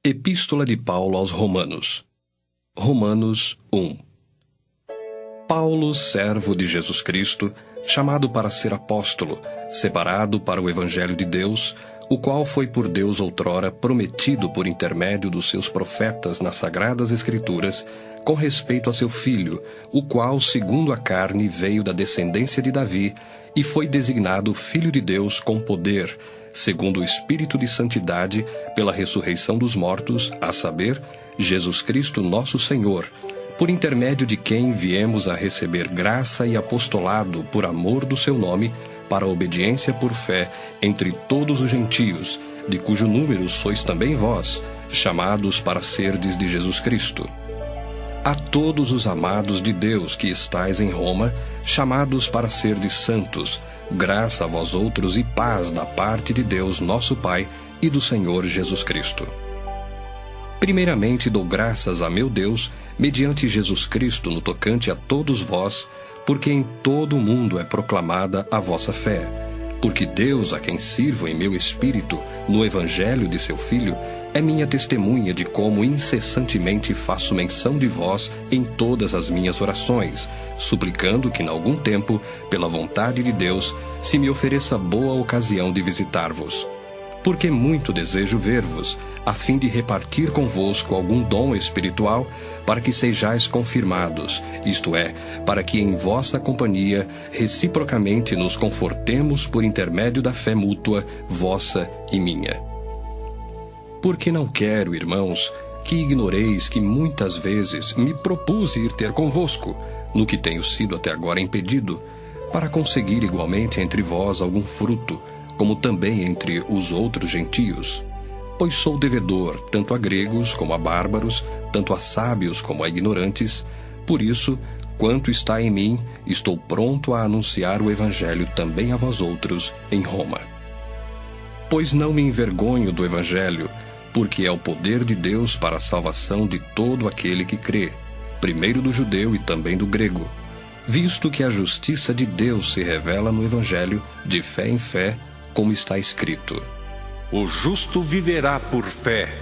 Epístola de Paulo aos Romanos. Romanos 1. Paulo, servo de Jesus Cristo, chamado para ser apóstolo, separado para o Evangelho de Deus, o qual foi por Deus outrora prometido por intermédio dos seus profetas nas Sagradas Escrituras, com respeito a seu Filho, o qual, segundo a carne, veio da descendência de Davi, e foi designado Filho de Deus com poder, segundo o Espírito de Santidade, pela ressurreição dos mortos, a saber, Jesus Cristo nosso Senhor, por intermédio de quem viemos a receber graça e apostolado por amor do seu nome, para a obediência por fé entre todos os gentios, de cujo número sois também vós, chamados para serdes de Jesus Cristo. A todos os amados de Deus que estais em Roma, chamados para serdes santos, graça a vós outros e paz da parte de Deus nosso Pai e do Senhor Jesus Cristo. Primeiramente dou graças a meu Deus, mediante Jesus Cristo no tocante a todos vós, porque em todo o mundo é proclamada a vossa fé. Porque Deus, a quem sirvo em meu espírito, no Evangelho de seu Filho, é minha testemunha de como incessantemente faço menção de vós em todas as minhas orações, suplicando que, em algum tempo, pela vontade de Deus, se me ofereça boa ocasião de visitar-vos. Porque muito desejo ver-vos, a fim de repartir convosco algum dom espiritual, para que sejais confirmados, isto é, para que em vossa companhia reciprocamente nos confortemos por intermédio da fé mútua, vossa e minha. Porque não quero, irmãos, que ignoreis que muitas vezes me propus ir ter convosco, no que tenho sido até agora impedido, para conseguir igualmente entre vós algum fruto, como também entre os outros gentios. Pois sou devedor tanto a gregos como a bárbaros, tanto a sábios como a ignorantes. Por isso, quanto está em mim, estou pronto a anunciar o Evangelho também a vós outros em Roma. Pois não me envergonho do Evangelho, porque é o poder de Deus para a salvação de todo aquele que crê, primeiro do judeu e também do grego, visto que a justiça de Deus se revela no Evangelho, de fé em fé, como está escrito: o justo viverá por fé.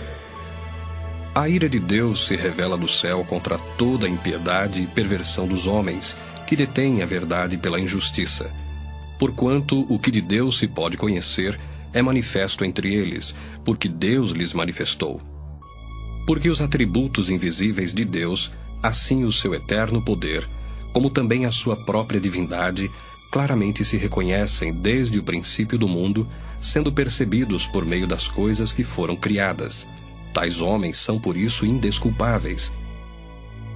A ira de Deus se revela do céu contra toda a impiedade e perversão dos homens, que detêm a verdade pela injustiça. Porquanto o que de Deus se pode conhecer é manifesto entre eles, porque Deus lhes manifestou. Porque os atributos invisíveis de Deus, assim o seu eterno poder, como também a sua própria divindade, claramente se reconhecem desde o princípio do mundo, sendo percebidos por meio das coisas que foram criadas. Tais homens são por isso indesculpáveis.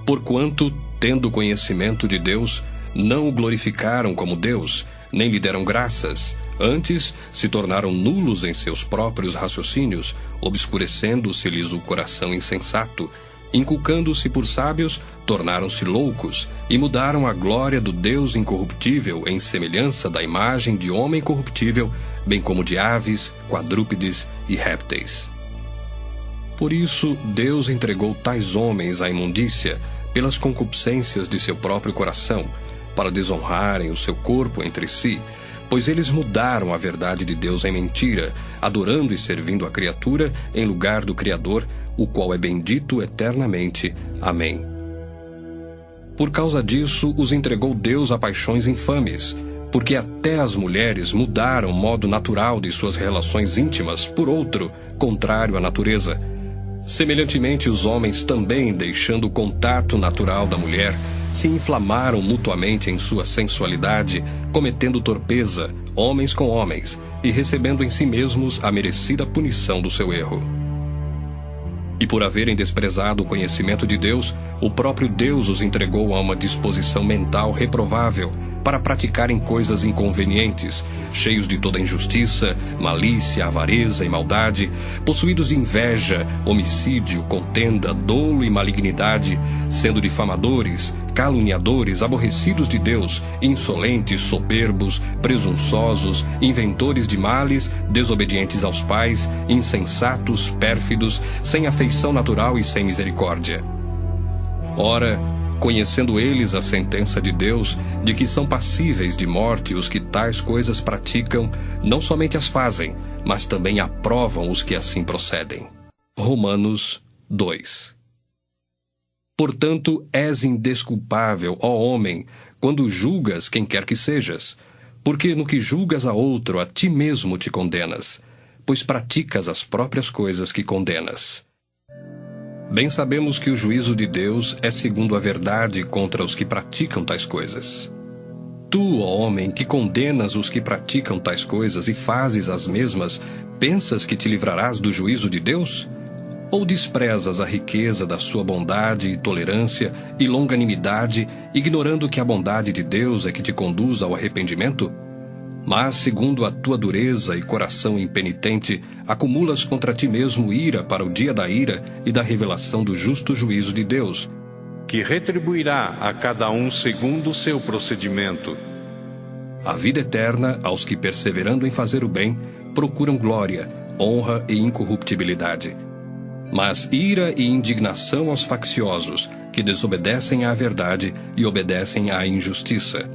Porquanto, tendo conhecimento de Deus, não o glorificaram como Deus, nem lhe deram graças. Antes, se tornaram nulos em seus próprios raciocínios, obscurecendo-se-lhes o coração insensato. Inculcando-se por sábios, tornaram-se loucos, e mudaram a glória do Deus incorruptível em semelhança da imagem de homem corruptível, bem como de aves, quadrúpedes e répteis. Por isso, Deus entregou tais homens à imundícia, pelas concupiscências de seu próprio coração, para desonrarem o seu corpo entre si, pois eles mudaram a verdade de Deus em mentira, adorando e servindo a criatura em lugar do Criador, o qual é bendito eternamente. Amém. Por causa disso, os entregou Deus a paixões infames, porque até as mulheres mudaram o modo natural de suas relações íntimas por outro, contrário à natureza. Semelhantemente, os homens também, deixando o contato natural da mulher, se inflamaram mutuamente em sua sensualidade, cometendo torpeza, homens com homens, e recebendo em si mesmos a merecida punição do seu erro. E por haverem desprezado o conhecimento de Deus, o próprio Deus os entregou a uma disposição mental reprovável, para praticarem coisas inconvenientes, cheios de toda injustiça, malícia, avareza e maldade, possuídos de inveja, homicídio, contenda, dolo e malignidade, sendo difamadores, caluniadores, aborrecidos de Deus, insolentes, soberbos, presunçosos, inventores de males, desobedientes aos pais, insensatos, pérfidos, sem afeição natural e sem misericórdia. Ora, conhecendo eles a sentença de Deus, de que são passíveis de morte os que tais coisas praticam, não somente as fazem, mas também aprovam os que assim procedem. Romanos 2. Portanto, és indesculpável, ó homem, quando julgas quem quer que sejas, porque no que julgas a outro, a ti mesmo te condenas, pois praticas as próprias coisas que condenas. Bem sabemos que o juízo de Deus é segundo a verdade contra os que praticam tais coisas. Tu, ó homem, que condenas os que praticam tais coisas e fazes as mesmas, pensas que te livrarás do juízo de Deus? Ou desprezas a riqueza da sua bondade e tolerância e longanimidade, ignorando que a bondade de Deus é que te conduz ao arrependimento? Mas, segundo a tua dureza e coração impenitente, acumulas contra ti mesmo ira para o dia da ira e da revelação do justo juízo de Deus, que retribuirá a cada um segundo o seu procedimento. A vida eterna aos que, perseverando em fazer o bem, procuram glória, honra e incorruptibilidade. Mas ira e indignação aos facciosos, que desobedecem à verdade e obedecem à injustiça.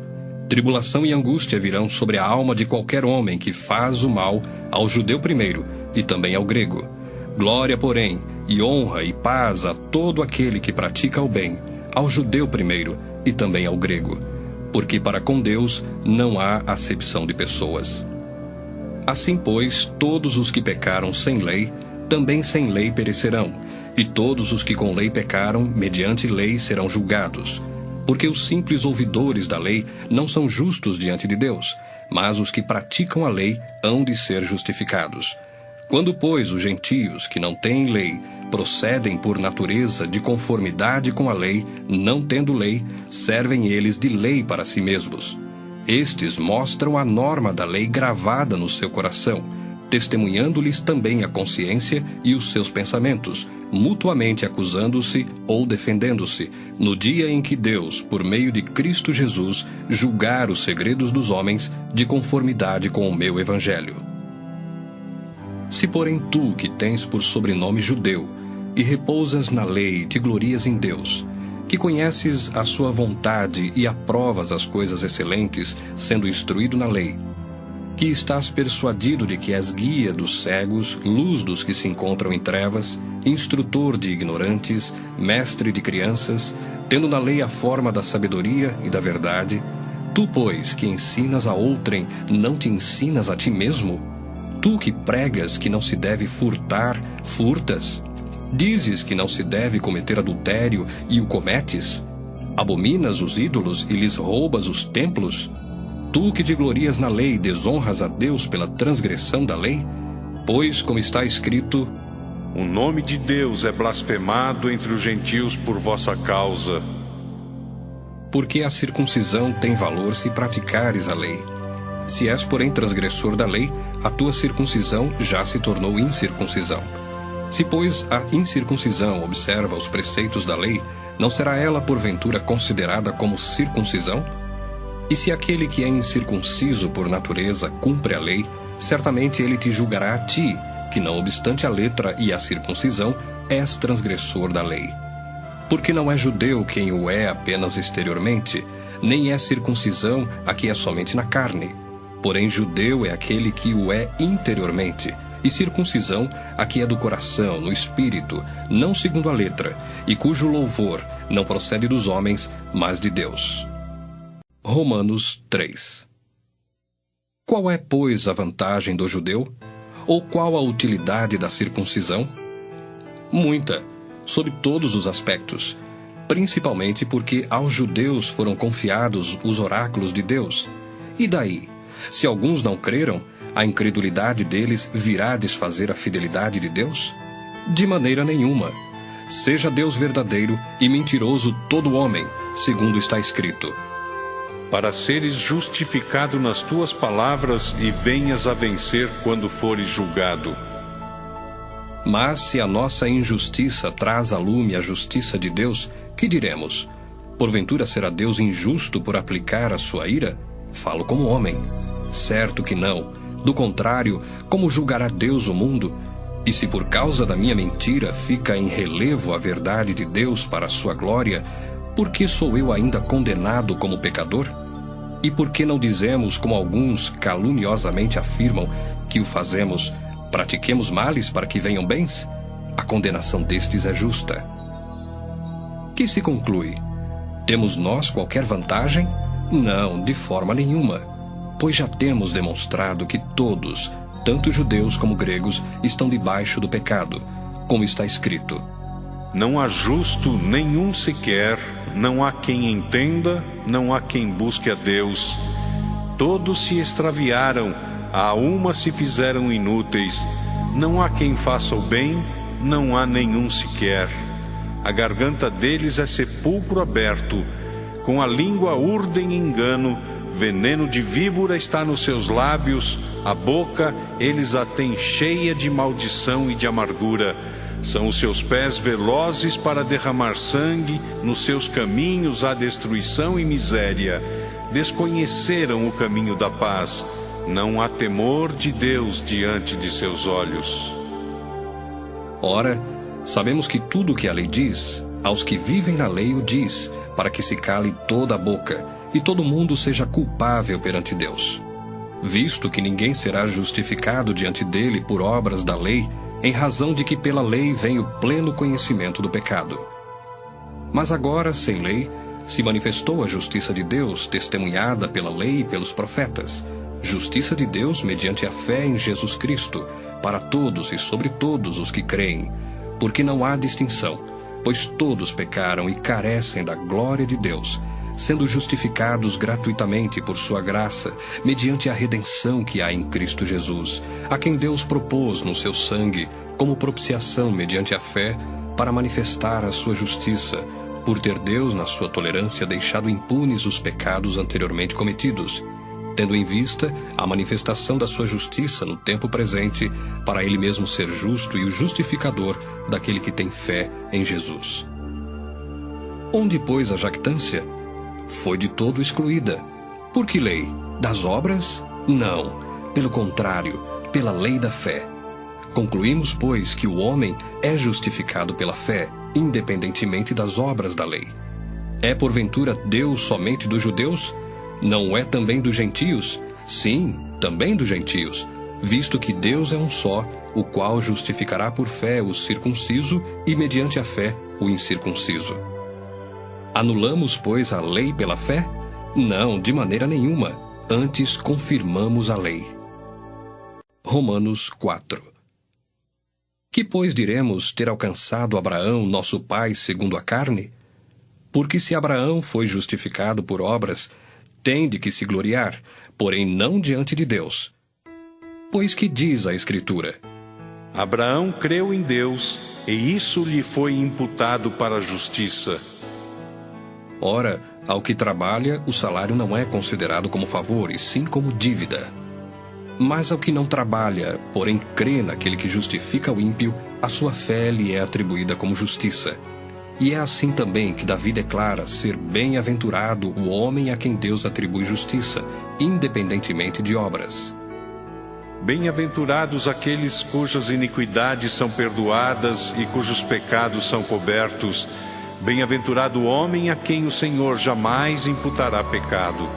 Tribulação e angústia virão sobre a alma de qualquer homem que faz o mal, ao judeu primeiro, e também ao grego. Glória, porém, e honra e paz a todo aquele que pratica o bem, ao judeu primeiro, e também ao grego. Porque para com Deus não há acepção de pessoas. Assim, pois, todos os que pecaram sem lei, também sem lei perecerão, e todos os que com lei pecaram, mediante lei serão julgados. Porque os simples ouvidores da lei não são justos diante de Deus, mas os que praticam a lei hão de ser justificados. Quando, pois, os gentios, que não têm lei, procedem por natureza de conformidade com a lei, não tendo lei, servem eles de lei para si mesmos. Estes mostram a norma da lei gravada no seu coração, testemunhando-lhes também a consciência e os seus pensamentos, mutuamente acusando-se ou defendendo-se, no dia em que Deus, por meio de Cristo Jesus, julgar os segredos dos homens de conformidade com o meu evangelho. Se, porém, tu, que tens por sobrenome judeu, e repousas na lei e te glorias em Deus, que conheces a sua vontade e aprovas as coisas excelentes, sendo instruído na lei, que estás persuadido de que és guia dos cegos, luz dos que se encontram em trevas, instrutor de ignorantes, mestre de crianças, tendo na lei a forma da sabedoria e da verdade, tu, pois, que ensinas a outrem, não te ensinas a ti mesmo? Tu que pregas que não se deve furtar, furtas? Dizes que não se deve cometer adultério e o cometes? Abominas os ídolos e lhes roubas os templos? Tu que te glorias na lei, desonras a Deus pela transgressão da lei? Pois, como está escrito, o nome de Deus é blasfemado entre os gentios por vossa causa. Porque a circuncisão tem valor se praticares a lei. Se és, porém, transgressor da lei, a tua circuncisão já se tornou incircuncisão. Se, pois, a incircuncisão observa os preceitos da lei, não será ela, porventura, considerada como circuncisão? E se aquele que é incircunciso por natureza cumpre a lei, certamente ele te julgará a ti, que não obstante a letra e a circuncisão, és transgressor da lei. Porque não é judeu quem o é apenas exteriormente, nem é circuncisão a que é somente na carne. Porém judeu é aquele que o é interiormente, e circuncisão a que é do coração, no espírito, não segundo a letra, e cujo louvor não procede dos homens, mas de Deus. Romanos 3. Qual é, pois, a vantagem do judeu? Ou qual a utilidade da circuncisão? Muita, sob todos os aspectos, principalmente porque aos judeus foram confiados os oráculos de Deus. E daí, se alguns não creram, a incredulidade deles virá desfazer a fidelidade de Deus? De maneira nenhuma. Seja Deus verdadeiro e mentiroso todo homem, segundo está escrito, para seres justificado nas tuas palavras e venhas a vencer quando fores julgado. Mas se a nossa injustiça traz à lume a justiça de Deus, que diremos? Porventura será Deus injusto por aplicar a sua ira? Falo como homem. Certo que não. Do contrário, como julgará Deus o mundo? E se por causa da minha mentira fica em relevo a verdade de Deus para a sua glória, por que sou eu ainda condenado como pecador? E por que não dizemos, como alguns caluniosamente afirmam, que o fazemos, pratiquemos males para que venham bens? a condenação destes é justa. Que se conclui? Temos nós qualquer vantagem? Não, de forma nenhuma, pois já temos demonstrado que todos, tanto judeus como gregos, estão debaixo do pecado, como está escrito: Não há justo nenhum sequer, não há quem entenda, não há quem busque a Deus. Todos se extraviaram, a uma se fizeram inúteis. Não há quem faça o bem, não há nenhum sequer. A garganta deles é sepulcro aberto, com a língua urdem engano, veneno de víbora está nos seus lábios, a boca eles a têm cheia de maldição e de amargura. São os seus pés velozes para derramar sangue, nos seus caminhos há destruição e miséria. Desconheceram o caminho da paz, não há temor de Deus diante de seus olhos. Ora, sabemos que tudo o que a lei diz, aos que vivem na lei o diz, para que se cale toda a boca, e todo mundo seja culpável perante Deus. Visto que ninguém será justificado diante dele por obras da lei, em razão de que pela lei vem o pleno conhecimento do pecado. Mas agora, sem lei, se manifestou a justiça de Deus, testemunhada pela lei e pelos profetas, justiça de Deus mediante a fé em Jesus Cristo, para todos e sobre todos os que creem, porque não há distinção, pois todos pecaram e carecem da glória de Deus, sendo justificados gratuitamente por sua graça, mediante a redenção que há em Cristo Jesus, a quem Deus propôs no seu sangue, como propiciação mediante a fé, para manifestar a sua justiça, por ter Deus, na sua tolerância, deixado impunes os pecados anteriormente cometidos, tendo em vista a manifestação da sua justiça no tempo presente, para ele mesmo ser justo e o justificador daquele que tem fé em Jesus. Onde, pois, a jactância? Foi de todo excluída. Por que lei? Das obras? Não. Pelo contrário, pela lei da fé. Concluímos, pois, que o homem é justificado pela fé, independentemente das obras da lei. É porventura Deus somente dos judeus? Não é também dos gentios? Sim, também dos gentios, visto que Deus é um só, o qual justificará por fé o circunciso e mediante a fé o incircunciso. Anulamos, pois, a lei pela fé? Não, de maneira nenhuma. Antes confirmamos a lei. Romanos 4. Que, pois, diremos ter alcançado Abraão, nosso pai, segundo a carne? Porque se Abraão foi justificado por obras, tem de que se gloriar, porém não diante de Deus. Pois que diz a Escritura? Abraão creu em Deus, e isso lhe foi imputado para a justiça. Ora, ao que trabalha, o salário não é considerado como favor, e sim como dívida. Mas ao que não trabalha, porém crê naquele que justifica o ímpio, a sua fé lhe é atribuída como justiça. E é assim também que Davi declara ser bem-aventurado o homem a quem Deus atribui justiça, independentemente de obras. Bem-aventurados aqueles cujas iniquidades são perdoadas e cujos pecados são cobertos. Bem-aventurado o homem a quem o Senhor jamais imputará pecado.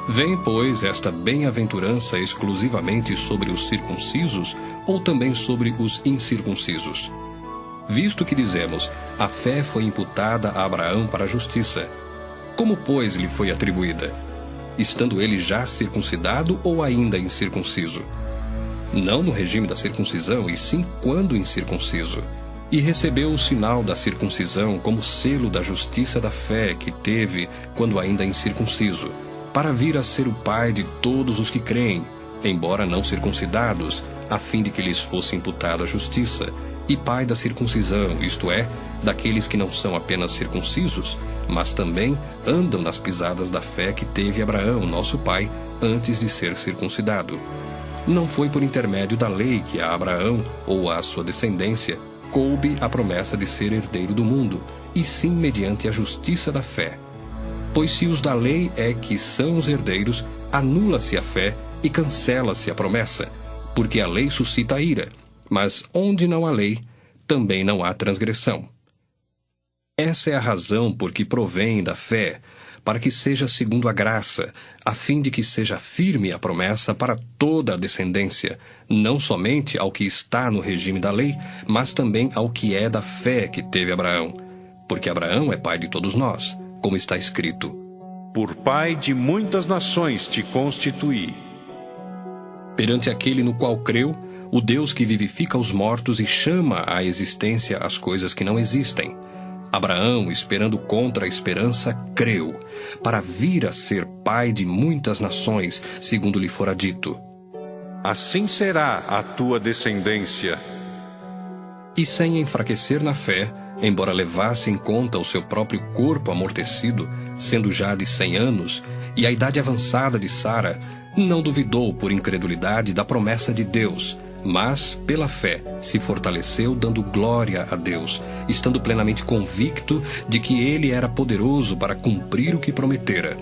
Vem, pois, esta bem-aventurança exclusivamente sobre os circuncisos ou também sobre os incircuncisos? Visto que dizemos, a fé foi imputada a Abraão para a justiça. Como, pois, lhe foi atribuída? Estando ele já circuncidado ou ainda incircunciso? Não no regime da circuncisão, e sim quando incircunciso. E recebeu o sinal da circuncisão como selo da justiça da fé que teve quando ainda incircunciso, para vir a ser o pai de todos os que creem, embora não circuncidados, a fim de que lhes fosse imputada a justiça, e pai da circuncisão, isto é, daqueles que não são apenas circuncisos, mas também andam nas pisadas da fé que teve Abraão, nosso pai, antes de ser circuncidado. Não foi por intermédio da lei que a Abraão, ou à sua descendência, coube a promessa de ser herdeiro do mundo, e sim mediante a justiça da fé. Pois se os da lei é que são os herdeiros, anula-se a fé e cancela-se a promessa, porque a lei suscita a ira, mas onde não há lei, também não há transgressão. Essa é a razão por que provém da fé, para que seja segundo a graça, a fim de que seja firme a promessa para toda a descendência, não somente ao que está no regime da lei, mas também ao que é da fé que teve Abraão. Porque Abraão é pai de todos nós, como está escrito: Por pai de muitas nações te constituí. Perante aquele no qual creu, o Deus que vivifica os mortos e chama à existência as coisas que não existem. Abraão, esperando contra a esperança, creu, para vir a ser pai de muitas nações, segundo lhe fora dito: Assim será a tua descendência. E sem enfraquecer na fé, embora levasse em conta o seu próprio corpo amortecido, sendo já de 100 anos, e a idade avançada de Sara, não duvidou por incredulidade da promessa de Deus, mas, pela fé, se fortaleceu dando glória a Deus, estando plenamente convicto de que ele era poderoso para cumprir o que prometera.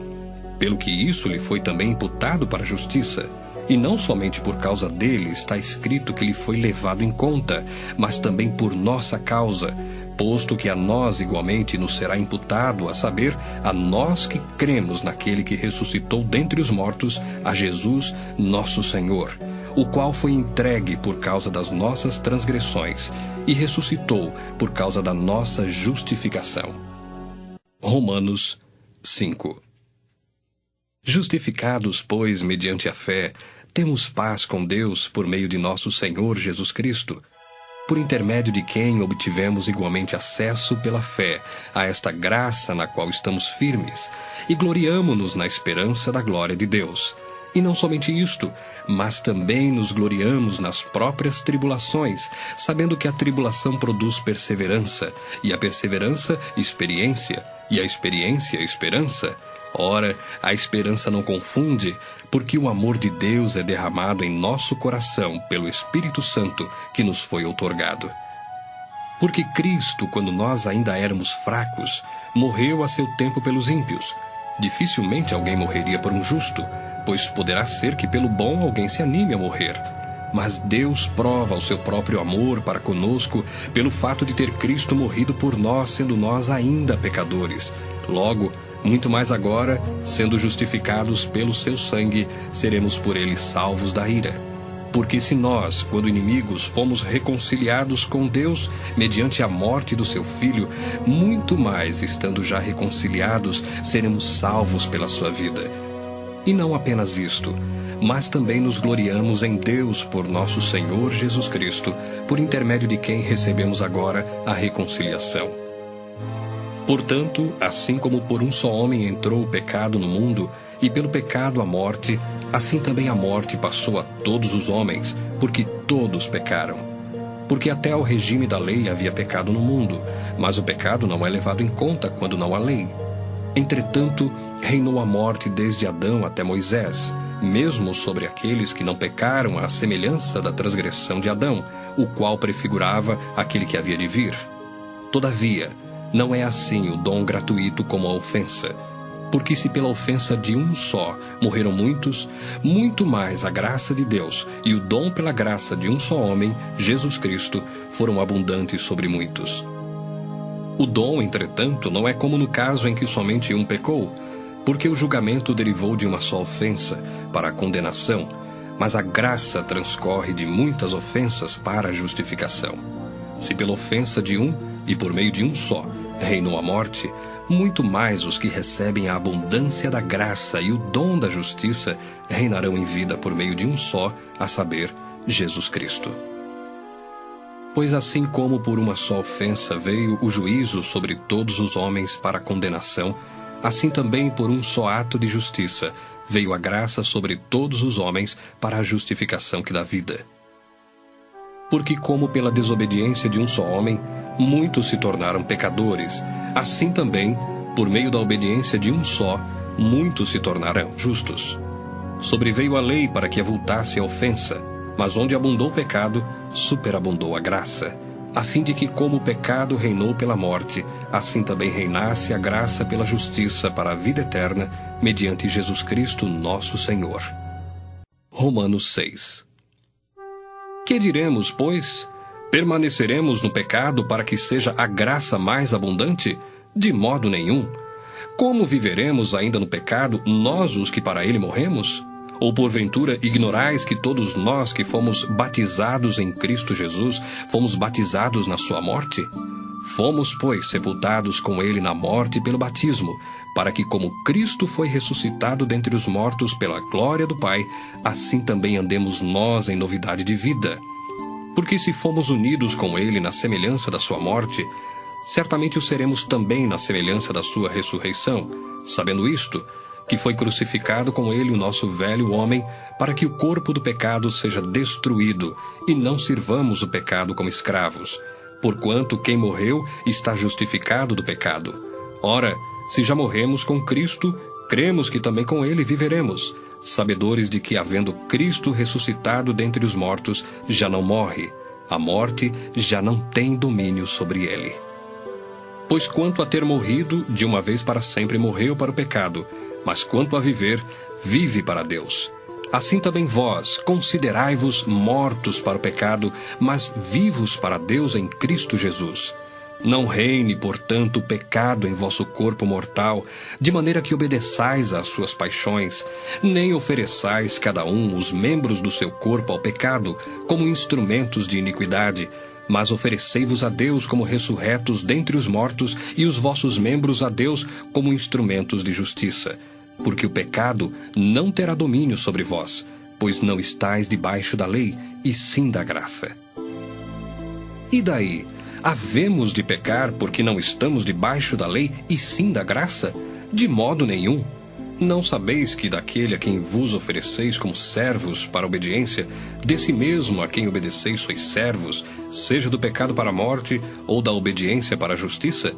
Pelo que isso lhe foi também imputado para a justiça. E não somente por causa dele está escrito que lhe foi levado em conta, mas também por nossa causa, posto que a nós igualmente nos será imputado, a saber, a nós que cremos naquele que ressuscitou dentre os mortos, a Jesus, nosso Senhor, o qual foi entregue por causa das nossas transgressões e ressuscitou por causa da nossa justificação. Romanos 5. Justificados, pois, mediante a fé, temos paz com Deus por meio de nosso Senhor Jesus Cristo, por intermédio de quem obtivemos igualmente acesso pela fé a esta graça na qual estamos firmes, e gloriamo-nos na esperança da glória de Deus. E não somente isto, mas também nos gloriamos nas próprias tribulações, sabendo que a tribulação produz perseverança, e a perseverança, experiência, e a experiência, esperança. Ora, a esperança não confunde, porque o amor de Deus é derramado em nosso coração pelo Espírito Santo que nos foi outorgado. Porque Cristo, quando nós ainda éramos fracos, morreu a seu tempo pelos ímpios. Dificilmente alguém morreria por um justo, pois poderá ser que pelo bom alguém se anime a morrer. Mas Deus prova o seu próprio amor para conosco pelo fato de ter Cristo morrido por nós, sendo nós ainda pecadores. Logo, muito mais agora, sendo justificados pelo seu sangue, seremos por ele salvos da ira. Porque se nós, quando inimigos, fomos reconciliados com Deus mediante a morte do seu Filho, muito mais, estando já reconciliados, seremos salvos pela sua vida. E não apenas isto, mas também nos gloriamos em Deus por nosso Senhor Jesus Cristo, por intermédio de quem recebemos agora a reconciliação. Portanto, assim como por um só homem entrou o pecado no mundo, e pelo pecado a morte, assim também a morte passou a todos os homens, porque todos pecaram. Porque até ao regime da lei havia pecado no mundo, mas o pecado não é levado em conta quando não há lei. Entretanto, reinou a morte desde Adão até Moisés, mesmo sobre aqueles que não pecaram à semelhança da transgressão de Adão, o qual prefigurava aquele que havia de vir. Todavia, não é assim o dom gratuito como a ofensa. Porque se pela ofensa de um só morreram muitos, muito mais a graça de Deus e o dom pela graça de um só homem, Jesus Cristo, foram abundantes sobre muitos. O dom, entretanto, não é como no caso em que somente um pecou, porque o julgamento derivou de uma só ofensa, para a condenação, mas a graça transcorre de muitas ofensas para a justificação. Se pela ofensa de um, e por meio de um só, reinou a morte, muito mais os que recebem a abundância da graça e o dom da justiça reinarão em vida por meio de um só, a saber, Jesus Cristo. Pois assim como por uma só ofensa veio o juízo sobre todos os homens para a condenação, assim também por um só ato de justiça veio a graça sobre todos os homens para a justificação que dá vida. Porque como pela desobediência de um só homem, muitos se tornaram pecadores, assim também, por meio da obediência de um só, muitos se tornarão justos. Sobreveio a lei para que avultasse a ofensa, mas onde abundou o pecado, superabundou a graça, a fim de que, como o pecado reinou pela morte, assim também reinasse a graça pela justiça para a vida eterna, mediante Jesus Cristo nosso Senhor. Romanos 6. Que diremos, pois? Permaneceremos no pecado para que seja a graça mais abundante? De modo nenhum. como viveremos ainda no pecado, nós os que para ele morremos? Ou porventura ignorais que todos nós que fomos batizados em Cristo Jesus, fomos batizados na sua morte? Fomos, pois, sepultados com ele na morte pelo batismo, para que, como Cristo foi ressuscitado dentre os mortos pela glória do Pai, assim também andemos nós em novidade de vida. Porque se fomos unidos com ele na semelhança da sua morte, certamente o seremos também na semelhança da sua ressurreição, sabendo isto, que foi crucificado com ele o nosso velho homem, para que o corpo do pecado seja destruído, e não sirvamos o pecado como escravos. Porquanto quem morreu está justificado do pecado. Ora, se já morremos com Cristo, cremos que também com ele viveremos, sabedores de que, havendo Cristo ressuscitado dentre os mortos, já não morre, a morte já não tem domínio sobre ele. Pois quanto a ter morrido, de uma vez para sempre morreu para o pecado, mas quanto a viver, vive para Deus. Assim também vós, considerai-vos mortos para o pecado, mas vivos para Deus em Cristo Jesus. Não reine, portanto, o pecado em vosso corpo mortal, de maneira que obedeçais às suas paixões, nem ofereçais cada um os membros do seu corpo ao pecado, como instrumentos de iniquidade, mas oferecei-vos a Deus como ressurretos dentre os mortos, e os vossos membros a Deus como instrumentos de justiça. Porque o pecado não terá domínio sobre vós, pois não estáis debaixo da lei, e sim da graça. E daí? Havemos de pecar porque não estamos debaixo da lei, e sim da graça? De modo nenhum. Não sabeis que daquele a quem vos ofereceis como servos para a obediência, desse mesmo a quem obedeceis sois servos, seja do pecado para a morte, ou da obediência para a justiça?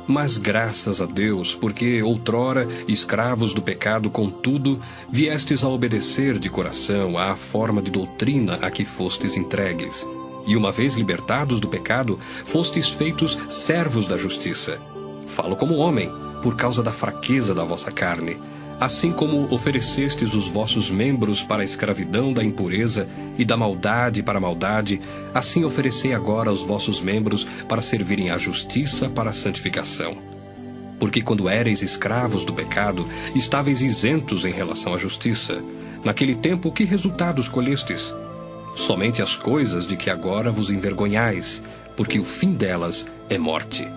Mas graças a Deus, porque outrora, escravos do pecado, contudo, viestes a obedecer de coração à forma de doutrina a que fostes entregues. E uma vez libertados do pecado, fostes feitos servos da justiça. Falo como homem, por causa da fraqueza da vossa carne. Assim como oferecestes os vossos membros para a escravidão da impureza e da maldade para a maldade, assim oferecei agora os vossos membros para servirem à justiça para a santificação. Porque quando éreis escravos do pecado, estáveis isentos em relação à justiça. Naquele tempo, que resultados colhestes? Somente as coisas de que agora vos envergonhais, porque o fim delas é morte.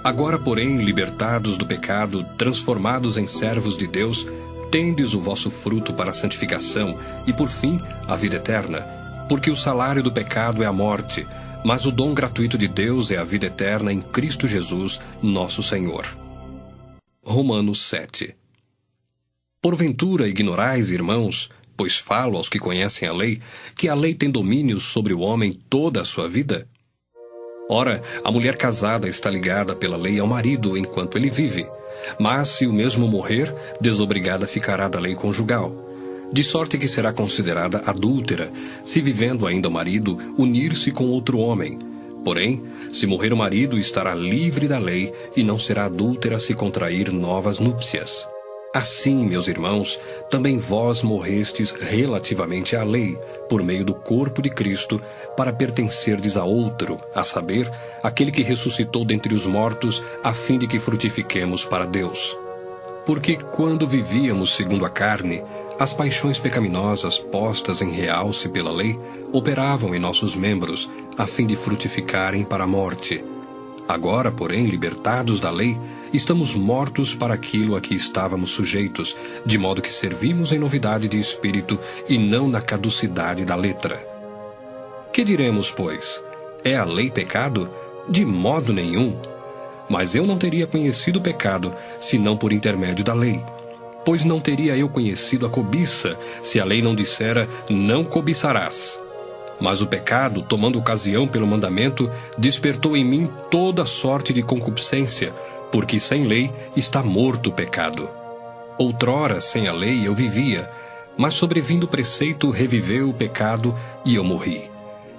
Agora, porém, libertados do pecado, transformados em servos de Deus, tendes o vosso fruto para a santificação e, por fim, a vida eterna. Porque o salário do pecado é a morte, mas o dom gratuito de Deus é a vida eterna em Cristo Jesus, nosso Senhor. Romanos 7. Porventura ignorais, irmãos, pois falo aos que conhecem a lei, que a lei tem domínio sobre o homem toda a sua vida? Ora, a mulher casada está ligada pela lei ao marido enquanto ele vive, mas se o mesmo morrer, desobrigada ficará da lei conjugal. De sorte que será considerada adúltera, se vivendo ainda o marido, unir-se com outro homem. Porém, se morrer o marido, estará livre da lei e não será adúltera se contrair novas núpcias. Assim, meus irmãos, também vós morrestes relativamente à lei, por meio do corpo de Cristo, para pertencerdes a outro, a saber, aquele que ressuscitou dentre os mortos, a fim de que frutifiquemos para Deus. Porque quando vivíamos segundo a carne, as paixões pecaminosas postas em realce pela lei operavam em nossos membros, a fim de frutificarem para a morte. Agora, porém, libertados da lei, estamos mortos para aquilo a que estávamos sujeitos, de modo que servimos em novidade de espírito e não na caducidade da letra. Que diremos, pois? É a lei pecado? De modo nenhum. Mas eu não teria conhecido o pecado, senão por intermédio da lei. Pois não teria eu conhecido a cobiça, se a lei não dissera, não cobiçarás. Mas o pecado, tomando ocasião pelo mandamento, despertou em mim toda sorte de concupiscência, porque sem lei está morto o pecado. Outrora, sem a lei, eu vivia, mas sobrevindo o preceito, reviveu o pecado e eu morri.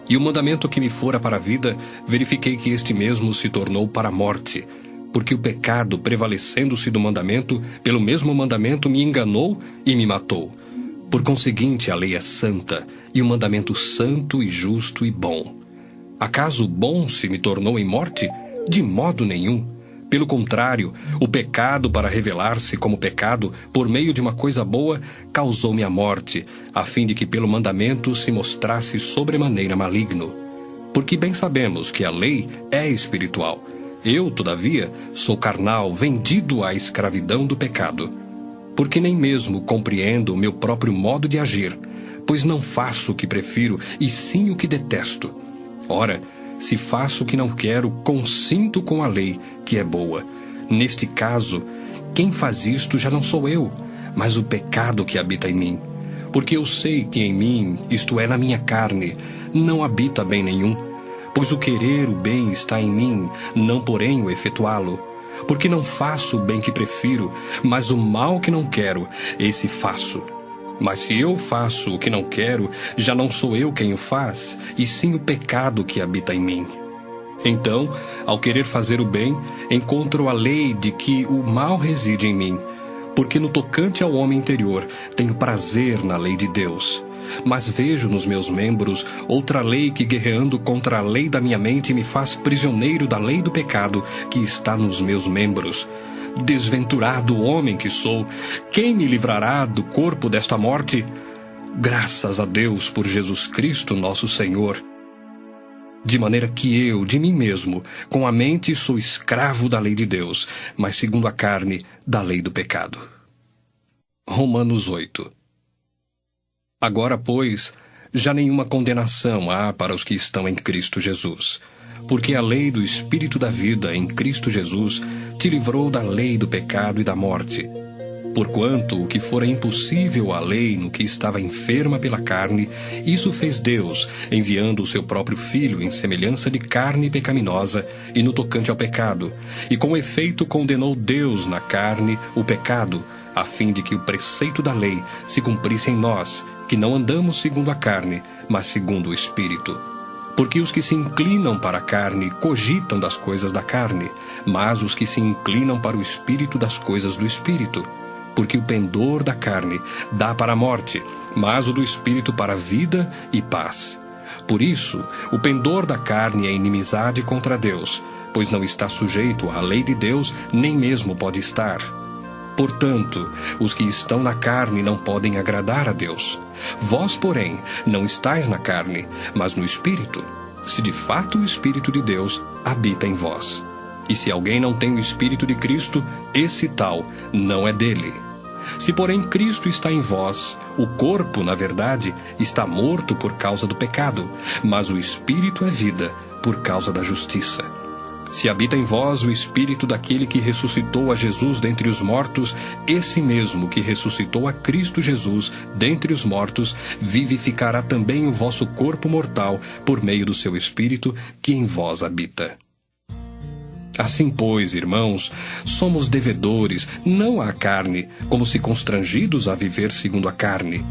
E o mandamento que me fora para a vida, verifiquei que este mesmo se tornou para a morte, porque o pecado, prevalecendo-se do mandamento, pelo mesmo mandamento me enganou e me matou. Por conseguinte, a lei é santa, e o mandamento santo e justo e bom. Acaso o bom se me tornou em morte? De modo nenhum. Pelo contrário, o pecado, para revelar-se como pecado, por meio de uma coisa boa, causou-me a morte, a fim de que pelo mandamento se mostrasse sobremaneira maligno. Porque bem sabemos que a lei é espiritual. Eu, todavia, sou carnal, vendido à escravidão do pecado. Porque nem mesmo compreendo o meu próprio modo de agir, pois não faço o que prefiro, e sim o que detesto. Ora, se faço o que não quero, consinto com a lei, que é boa. Neste caso, quem faz isto já não sou eu, mas o pecado que habita em mim. Porque eu sei que em mim, isto é, na minha carne, não habita bem nenhum. Pois o querer o bem está em mim, não porém o efetuá-lo. Porque não faço o bem que prefiro, mas o mal que não quero, esse faço. Mas se eu faço o que não quero, já não sou eu quem o faz, e sim o pecado que habita em mim. Então, ao querer fazer o bem, encontro a lei de que o mal reside em mim, porque no tocante ao homem interior tenho prazer na lei de Deus. Mas vejo nos meus membros outra lei que, guerreando contra a lei da minha mente, me faz prisioneiro da lei do pecado que está nos meus membros. Desventurado homem que sou, quem me livrará do corpo desta morte? Graças a Deus por Jesus Cristo nosso Senhor. De maneira que eu, de mim mesmo, com a mente sou escravo da lei de Deus, mas segundo a carne, da lei do pecado. Romanos 8. Agora, pois, já nenhuma condenação há para os que estão em Cristo Jesus. Porque a lei do Espírito da vida em Cristo Jesus te livrou da lei do pecado e da morte. Porquanto o que fora impossível à lei no que estava enferma pela carne, isso fez Deus, enviando o seu próprio Filho em semelhança de carne pecaminosa e no tocante ao pecado, e com efeito condenou Deus na carne o pecado, a fim de que o preceito da lei se cumprisse em nós, que não andamos segundo a carne, mas segundo o Espírito. Porque os que se inclinam para a carne cogitam das coisas da carne, mas os que se inclinam para o Espírito das coisas do Espírito. Porque o pendor da carne dá para a morte, mas o do Espírito para a vida e paz. Por isso, o pendor da carne é inimizade contra Deus, pois não está sujeito à lei de Deus, nem mesmo pode estar. Portanto, os que estão na carne não podem agradar a Deus. Vós, porém, não estáis na carne, mas no Espírito, se de fato o Espírito de Deus habita em vós. E se alguém não tem o Espírito de Cristo, esse tal não é dele. Se, porém, Cristo está em vós, o corpo, na verdade, está morto por causa do pecado, mas o Espírito é vida por causa da justiça. Se habita em vós o Espírito daquele que ressuscitou a Jesus dentre os mortos, esse mesmo que ressuscitou a Cristo Jesus dentre os mortos, vivificará também o vosso corpo mortal por meio do seu Espírito que em vós habita. Assim, pois, irmãos, somos devedores, não à carne, como se constrangidos a viver segundo a carne.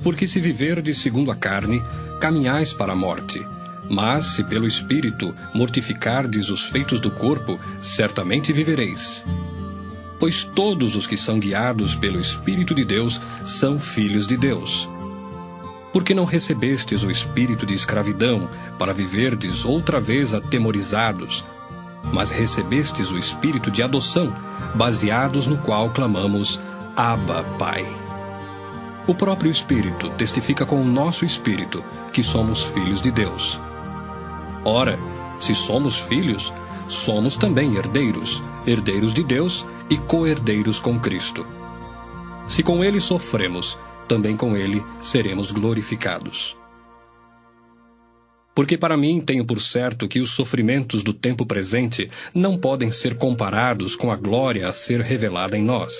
Porque se viverdes segundo a carne, caminhais para a morte. Mas, se pelo Espírito mortificardes os feitos do corpo, certamente vivereis. Pois todos os que são guiados pelo Espírito de Deus são filhos de Deus. Porque não recebestes o espírito de escravidão, para viverdes outra vez atemorizados, mas recebestes o espírito de adoção, baseados no qual clamamos, Abba, Pai. O próprio Espírito testifica com o nosso espírito que somos filhos de Deus. Ora, se somos filhos, somos também herdeiros, herdeiros de Deus e co-herdeiros com Cristo. Se com ele sofremos, também com ele seremos glorificados. Porque para mim tenho por certo que os sofrimentos do tempo presente não podem ser comparados com a glória a ser revelada em nós.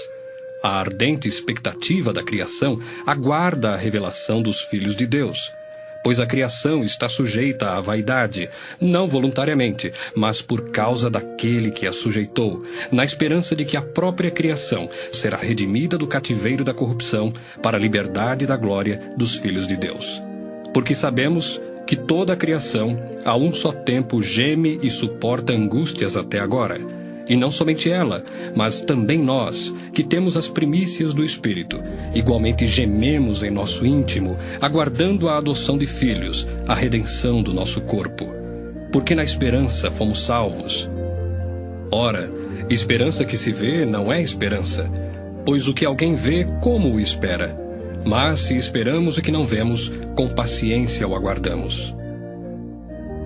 A ardente expectativa da criação aguarda a revelação dos filhos de Deus. Pois a criação está sujeita à vaidade, não voluntariamente, mas por causa daquele que a sujeitou, na esperança de que a própria criação será redimida do cativeiro da corrupção para a liberdade da glória dos filhos de Deus. Porque sabemos que toda a criação, a um só tempo, geme e suporta angústias até agora. E não somente ela, mas também nós, que temos as primícias do Espírito, igualmente gememos em nosso íntimo, aguardando a adoção de filhos, a redenção do nosso corpo. Porque na esperança fomos salvos. Ora, esperança que se vê não é esperança, pois o que alguém vê, como o espera? Mas se esperamos o que não vemos, com paciência o aguardamos.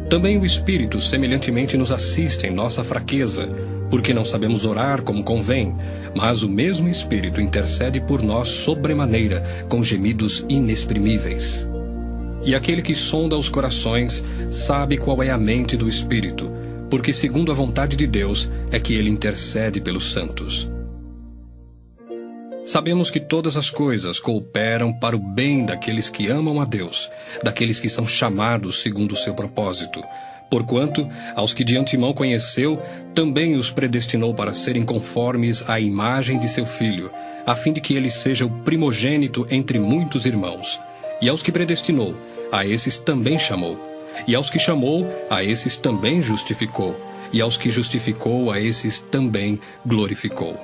Também o Espírito semelhantemente nos assiste em nossa fraqueza, porque não sabemos orar como convém, mas o mesmo Espírito intercede por nós sobremaneira, com gemidos inexprimíveis. E aquele que sonda os corações sabe qual é a mente do Espírito, porque segundo a vontade de Deus é que ele intercede pelos santos. Sabemos que todas as coisas cooperam para o bem daqueles que amam a Deus, daqueles que são chamados segundo o seu propósito. Porquanto, aos que de antemão conheceu, também os predestinou para serem conformes à imagem de seu Filho, a fim de que ele seja o primogênito entre muitos irmãos. E aos que predestinou, a esses também chamou. E aos que chamou, a esses também justificou. E aos que justificou, a esses também glorificou.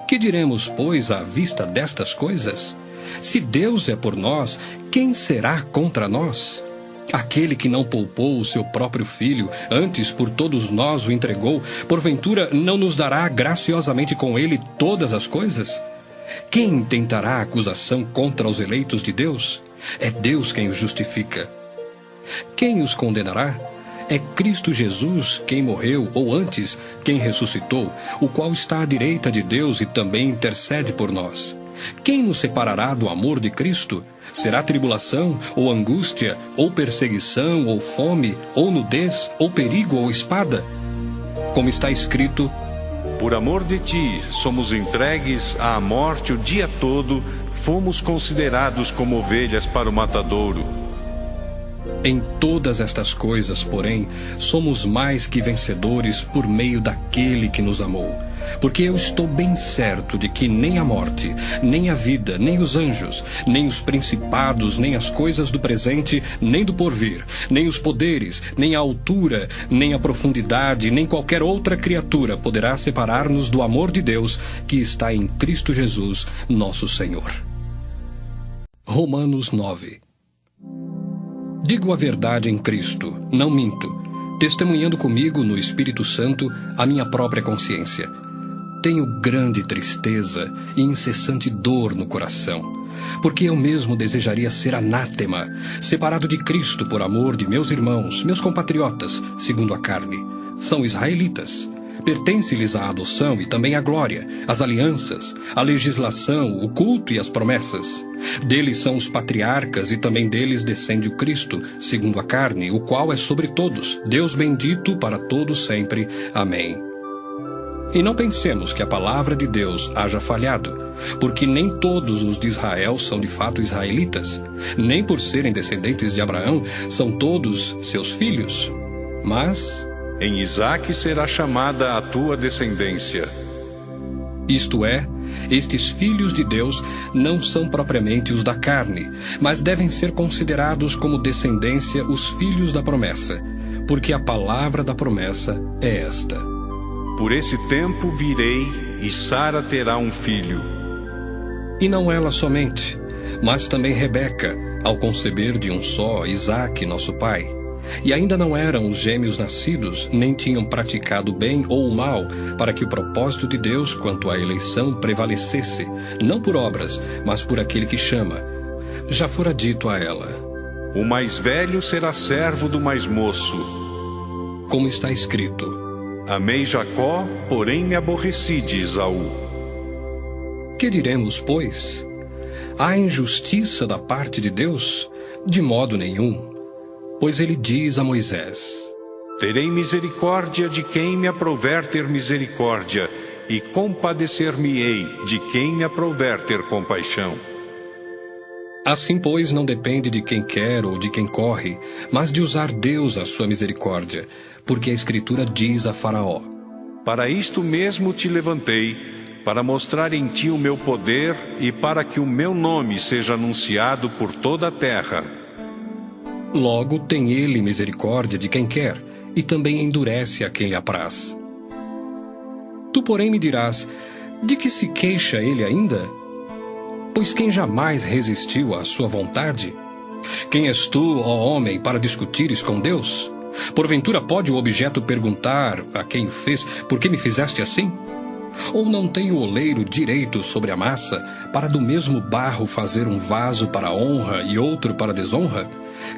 Que diremos, pois, à vista destas coisas? Se Deus é por nós, quem será contra nós? Aquele que não poupou o seu próprio filho, antes por todos nós o entregou, porventura não nos dará graciosamente com ele todas as coisas? Quem intentará acusação contra os eleitos de Deus? É Deus quem os justifica. Quem os condenará? É Cristo Jesus quem morreu, ou antes, quem ressuscitou, o qual está à direita de Deus e também intercede por nós. Quem nos separará do amor de Cristo? Será tribulação, ou angústia, ou perseguição, ou fome, ou nudez, ou perigo, ou espada? Como está escrito: por amor de ti, somos entregues à morte o dia todo, fomos considerados como ovelhas para o matadouro. Em todas estas coisas, porém, somos mais que vencedores por meio daquele que nos amou. Porque eu estou bem certo de que nem a morte, nem a vida, nem os anjos, nem os principados, nem as coisas do presente, nem do porvir, nem os poderes, nem a altura, nem a profundidade, nem qualquer outra criatura poderá separar-nos do amor de Deus que está em Cristo Jesus, nosso Senhor. Romanos 9. Digo a verdade em Cristo, não minto, testemunhando comigo no Espírito Santo a minha própria consciência. Tenho grande tristeza e incessante dor no coração, porque eu mesmo desejaria ser anátema, separado de Cristo por amor de meus irmãos, meus compatriotas, segundo a carne. São israelitas. Pertence-lhes a adoção e também a glória, as alianças, a legislação, o culto e as promessas. Deles são os patriarcas e também deles descende o Cristo, segundo a carne, o qual é sobre todos, Deus bendito para todos sempre. Amém. E não pensemos que a palavra de Deus haja falhado, porque nem todos os de Israel são de fato israelitas, nem por serem descendentes de Abraão são todos seus filhos. Mas em Isaque será chamada a tua descendência. Isto é, estes filhos de Deus não são propriamente os da carne, mas devem ser considerados como descendência os filhos da promessa, porque a palavra da promessa é esta: por esse tempo virei, e Sara terá um filho. E não ela somente, mas também Rebeca, ao conceber de um só, Isaque, nosso pai. E ainda não eram os gêmeos nascidos, nem tinham praticado o bem ou o mal, para que o propósito de Deus quanto à eleição prevalecesse, não por obras, mas por aquele que chama. Já fora dito a ela: o mais velho será servo do mais moço. Como está escrito: amei Jacó, porém me aborreci de Esaú. Que diremos, pois? Há injustiça da parte de Deus? De modo nenhum. Pois ele diz a Moisés: terei misericórdia de quem me aprouver ter misericórdia, e compadecer-me-ei de quem me aprouver ter compaixão. Assim, pois, não depende de quem quer ou de quem corre, mas de usar Deus a sua misericórdia, porque a Escritura diz a Faraó: para isto mesmo te levantei, para mostrar em ti o meu poder e para que o meu nome seja anunciado por toda a terra. Logo tem ele misericórdia de quem quer, e também endurece a quem lhe apraz. Tu, porém, me dirás: de que se queixa ele ainda? Pois quem jamais resistiu à sua vontade? Quem és tu, ó homem, para discutires com Deus? Porventura pode o objeto perguntar a quem o fez, por que me fizeste assim? Ou não tem o oleiro direito sobre a massa, para do mesmo barro fazer um vaso para honra e outro para desonra?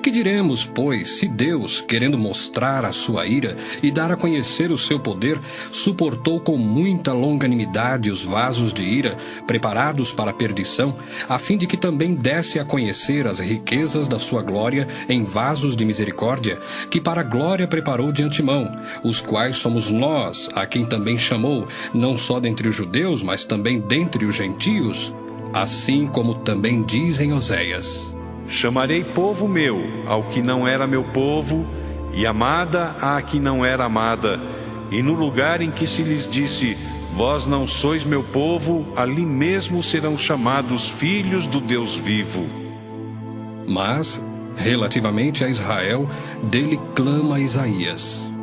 Que diremos, pois, se Deus, querendo mostrar a sua ira e dar a conhecer o seu poder, suportou com muita longanimidade os vasos de ira, preparados para a perdição, a fim de que também desse a conhecer as riquezas da sua glória em vasos de misericórdia, que para a glória preparou de antemão, os quais somos nós, a quem também chamou, não só dentre os judeus, mas também dentre os gentios? Assim como também diz em Oséias: Chamarei povo meu ao que não era meu povo, e amada à que não era amada. E no lugar em que se lhes disse, vós não sois meu povo, ali mesmo serão chamados filhos do Deus vivo. Mas, relativamente a Israel, dele clama Isaías: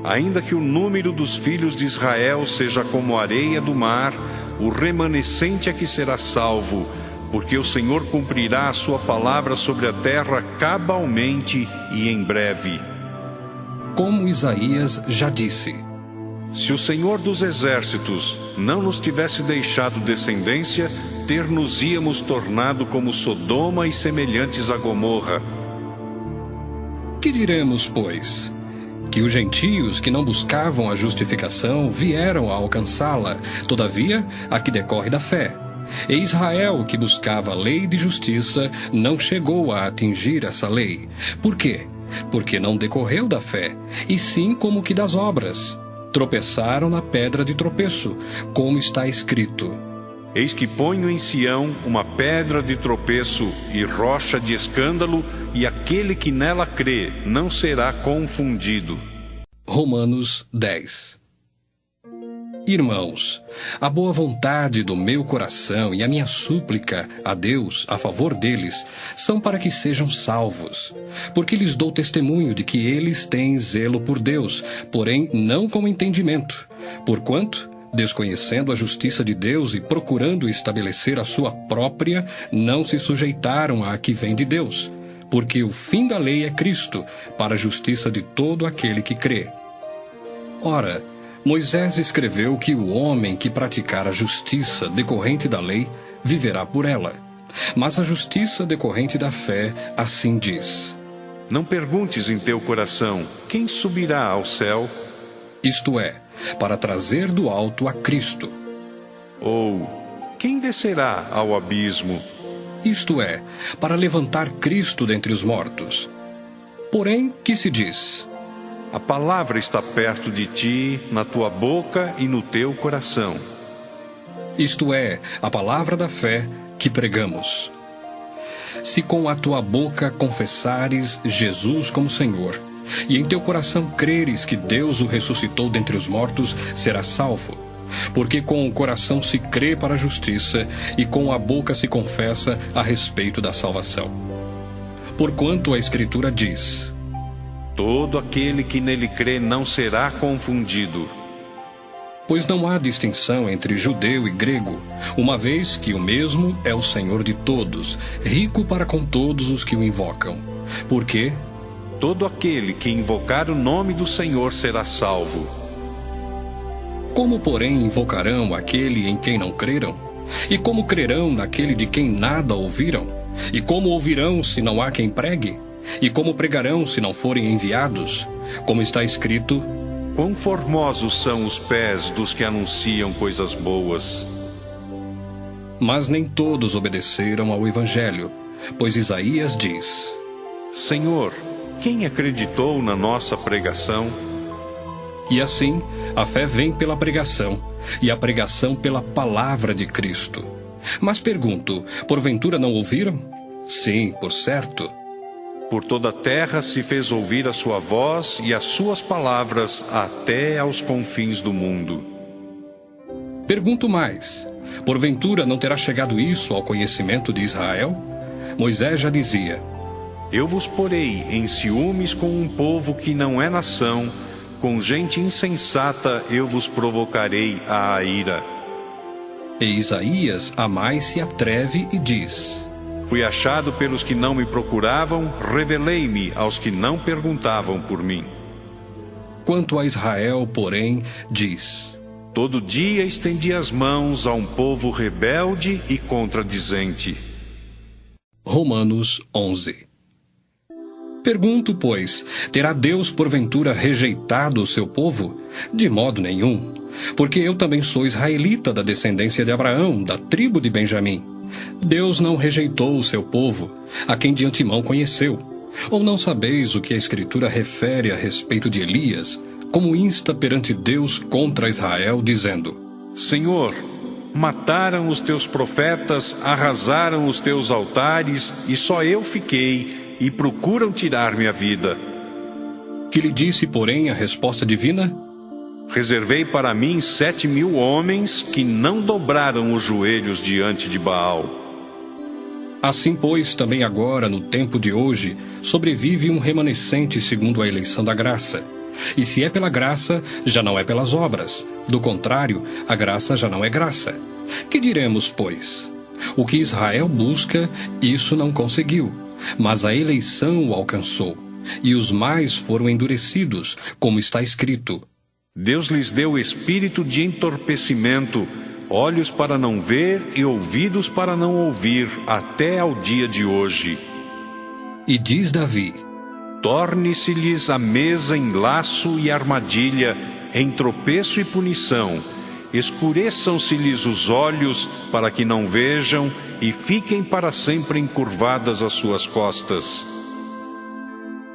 Ainda que o número dos filhos de Israel seja como a areia do mar, o remanescente é que será salvo, porque o Senhor cumprirá a sua palavra sobre a terra cabalmente e em breve. Como Isaías já disse: Se o Senhor dos exércitos não nos tivesse deixado descendência, ter-nos-íamos tornado como Sodoma e semelhantes a Gomorra. Que diremos, pois? Que os gentios que não buscavam a justificação vieram a alcançá-la, todavia a que decorre da fé. E Israel, que buscava a lei de justiça, não chegou a atingir essa lei. Por quê? Porque não decorreu da fé, e sim como que das obras. Tropeçaram na pedra de tropeço, como está escrito: Eis que ponho em Sião uma pedra de tropeço e rocha de escândalo, e aquele que nela crê não será confundido. Romanos 10. Irmãos, a boa vontade do meu coração e a minha súplica a Deus a favor deles são para que sejam salvos, porque lhes dou testemunho de que eles têm zelo por Deus, porém não com entendimento, porquanto, desconhecendo a justiça de Deus e procurando estabelecer a sua própria, não se sujeitaram à que vem de Deus, porque o fim da lei é Cristo, para a justiça de todo aquele que crê. Ora, Moisés escreveu que o homem que praticar a justiça decorrente da lei viverá por ela. Mas a justiça decorrente da fé assim diz: Não perguntes em teu coração, quem subirá ao céu? Isto é, para trazer do alto a Cristo. Ou, quem descerá ao abismo? Isto é, para levantar Cristo dentre os mortos. Porém, que se diz? A palavra está perto de ti, na tua boca e no teu coração. Isto é, a palavra da fé que pregamos. Se com a tua boca confessares Jesus como Senhor, e em teu coração creres que Deus o ressuscitou dentre os mortos, serás salvo. Porque com o coração se crê para a justiça, e com a boca se confessa a respeito da salvação. Porquanto a Escritura diz: Todo aquele que nele crê não será confundido. Pois não há distinção entre judeu e grego, uma vez que o mesmo é o Senhor de todos, rico para com todos os que o invocam. Porque todo aquele que invocar o nome do Senhor será salvo. Como, porém, invocarão aquele em quem não creram? E como crerão naquele de quem nada ouviram? E como ouvirão se não há quem pregue? E como pregarão se não forem enviados? Como está escrito: Quão formosos são os pés dos que anunciam coisas boas. Mas nem todos obedeceram ao Evangelho, pois Isaías diz: Senhor, quem acreditou na nossa pregação? E assim, a fé vem pela pregação, e a pregação pela palavra de Cristo. Mas pergunto, porventura não ouviram? Sim, por certo. Por toda a terra se fez ouvir a sua voz e as suas palavras até aos confins do mundo. Pergunto mais, porventura não terá chegado isso ao conhecimento de Israel? Moisés já dizia: Eu vos porei em ciúmes com um povo que não é nação, com gente insensata eu vos provocarei à ira. E Isaías a mais se atreve e diz: Fui achado pelos que não me procuravam, revelei-me aos que não perguntavam por mim. Quanto a Israel, porém, diz: Todo dia estendi as mãos a um povo rebelde e contradizente. Romanos 11. Pergunto, pois, terá Deus porventura rejeitado o seu povo? De modo nenhum, porque eu também sou israelita da descendência de Abraão, da tribo de Benjamim. Deus não rejeitou o seu povo, a quem de antemão conheceu. Ou não sabeis o que a Escritura refere a respeito de Elias, como insta perante Deus contra Israel, dizendo: Senhor, mataram os teus profetas, arrasaram os teus altares, e só eu fiquei, e procuram tirar minha vida. Que lhe disse, porém, a resposta divina? Reservei para mim 7.000 homens que não dobraram os joelhos diante de Baal. Assim, pois, também agora, no tempo de hoje, sobrevive um remanescente segundo a eleição da graça. E se é pela graça, já não é pelas obras. Do contrário, a graça já não é graça. Que diremos, pois? O que Israel busca, isso não conseguiu. Mas a eleição o alcançou, e os mais foram endurecidos, como está escrito: Deus lhes deu espírito de entorpecimento, olhos para não ver e ouvidos para não ouvir, até ao dia de hoje. E diz Davi: Torne-se-lhes a mesa em laço e armadilha, em tropeço e punição. Escureçam-se-lhes os olhos, para que não vejam, e fiquem para sempre encurvadas as suas costas.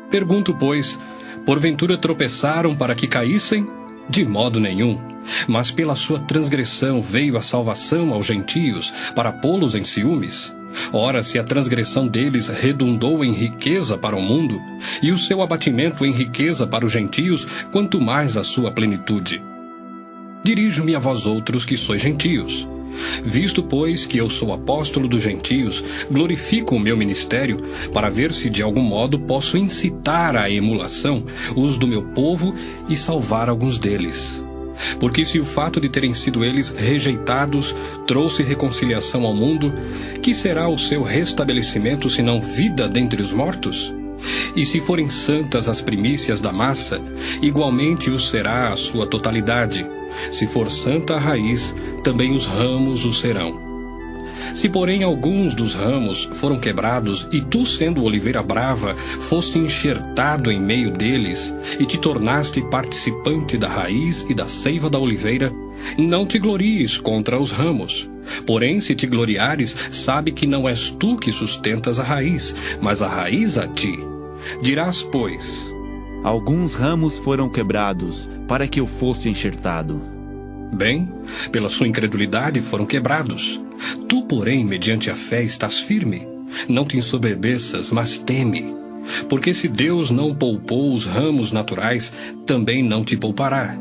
Pergunto, pois, porventura tropeçaram para que caíssem? De modo nenhum. Mas pela sua transgressão veio a salvação aos gentios, para pô-los em ciúmes. Ora, se a transgressão deles redundou em riqueza para o mundo, e o seu abatimento em riqueza para os gentios, quanto mais a sua plenitude. Dirijo-me a vós outros que sois gentios. Visto, pois, que eu sou apóstolo dos gentios, glorifico o meu ministério, para ver se de algum modo posso incitar à emulação os do meu povo e salvar alguns deles. Porque se o fato de terem sido eles rejeitados trouxe reconciliação ao mundo, que será o seu restabelecimento senão vida dentre os mortos? E se forem santas as primícias da massa, igualmente o será a sua totalidade. Se for santa a raiz, também os ramos o serão. Se, porém, alguns dos ramos foram quebrados, e tu, sendo oliveira brava, foste enxertado em meio deles, e te tornaste participante da raiz e da seiva da oliveira, não te glories contra os ramos. Porém, se te gloriares, sabe que não és tu que sustentas a raiz, mas a raiz a ti. Dirás, pois: Alguns ramos foram quebrados, para que eu fosse enxertado. Bem, pela sua incredulidade foram quebrados. Tu, porém, mediante a fé estás firme. Não te ensoberbeças, mas teme. Porque se Deus não poupou os ramos naturais, também não te poupará.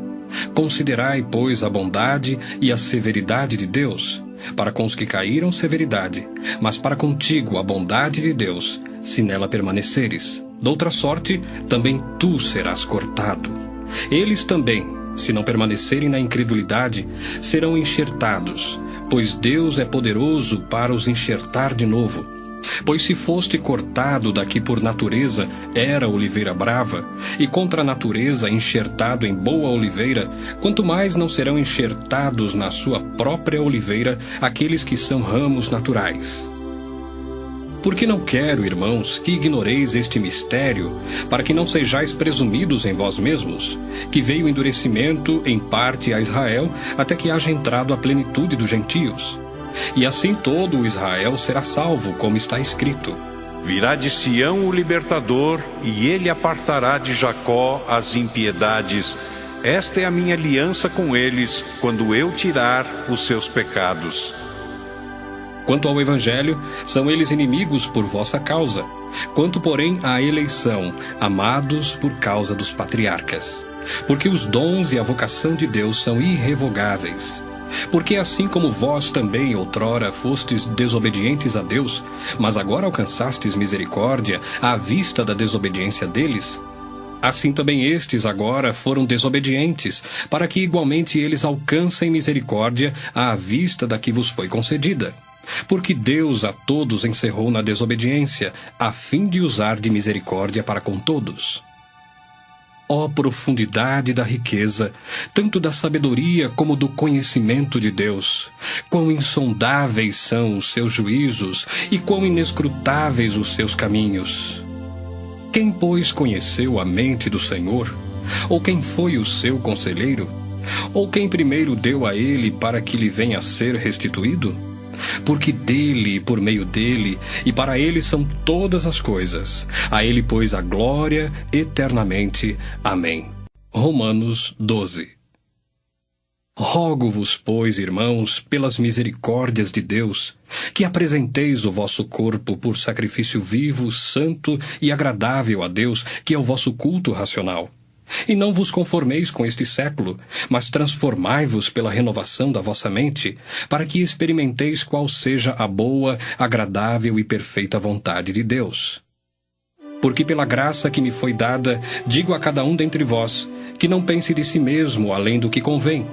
Considerai, pois, a bondade e a severidade de Deus. Para com os que caíram, severidade, mas para contigo a bondade de Deus, se nela permaneceres. Doutra sorte, também tu serás cortado. Eles também, se não permanecerem na incredulidade, serão enxertados, pois Deus é poderoso para os enxertar de novo. Pois se foste cortado da que por natureza era oliveira brava, e contra a natureza enxertado em boa oliveira, quanto mais não serão enxertados na sua própria oliveira aqueles que são ramos naturais. Porque não quero, irmãos, que ignoreis este mistério, para que não sejais presumidos em vós mesmos, que veio endurecimento em parte a Israel, até que haja entrado a plenitude dos gentios. E assim todo o Israel será salvo, como está escrito: Virá de Sião o libertador, e ele apartará de Jacó as impiedades. Esta é a minha aliança com eles, quando eu tirar os seus pecados. Quanto ao Evangelho, são eles inimigos por vossa causa. Quanto, porém, à eleição, amados por causa dos patriarcas. Porque os dons e a vocação de Deus são irrevogáveis. Porque assim como vós também outrora fostes desobedientes a Deus, mas agora alcançastes misericórdia à vista da desobediência deles, assim também estes agora foram desobedientes, para que igualmente eles alcancem misericórdia à vista da que vos foi concedida. Porque Deus a todos encerrou na desobediência, a fim de usar de misericórdia para com todos. Ó profundidade da riqueza, tanto da sabedoria como do conhecimento de Deus! Quão insondáveis são os seus juízos e quão inescrutáveis os seus caminhos! Quem, pois, conheceu a mente do Senhor? Ou quem foi o seu conselheiro? Ou quem primeiro deu a ele para que lhe venha a ser restituído? Porque dele, por meio dele, e para ele são todas as coisas. A ele, pois, a glória eternamente. Amém. Romanos 12. Rogo-vos, pois, irmãos, pelas misericórdias de Deus, que apresenteis o vosso corpo por sacrifício vivo, santo e agradável a Deus, que é o vosso culto racional. E não vos conformeis com este século, mas transformai-vos pela renovação da vossa mente, para que experimenteis qual seja a boa, agradável e perfeita vontade de Deus. Porque pela graça que me foi dada, digo a cada um dentre vós, que não pense de si mesmo além do que convém.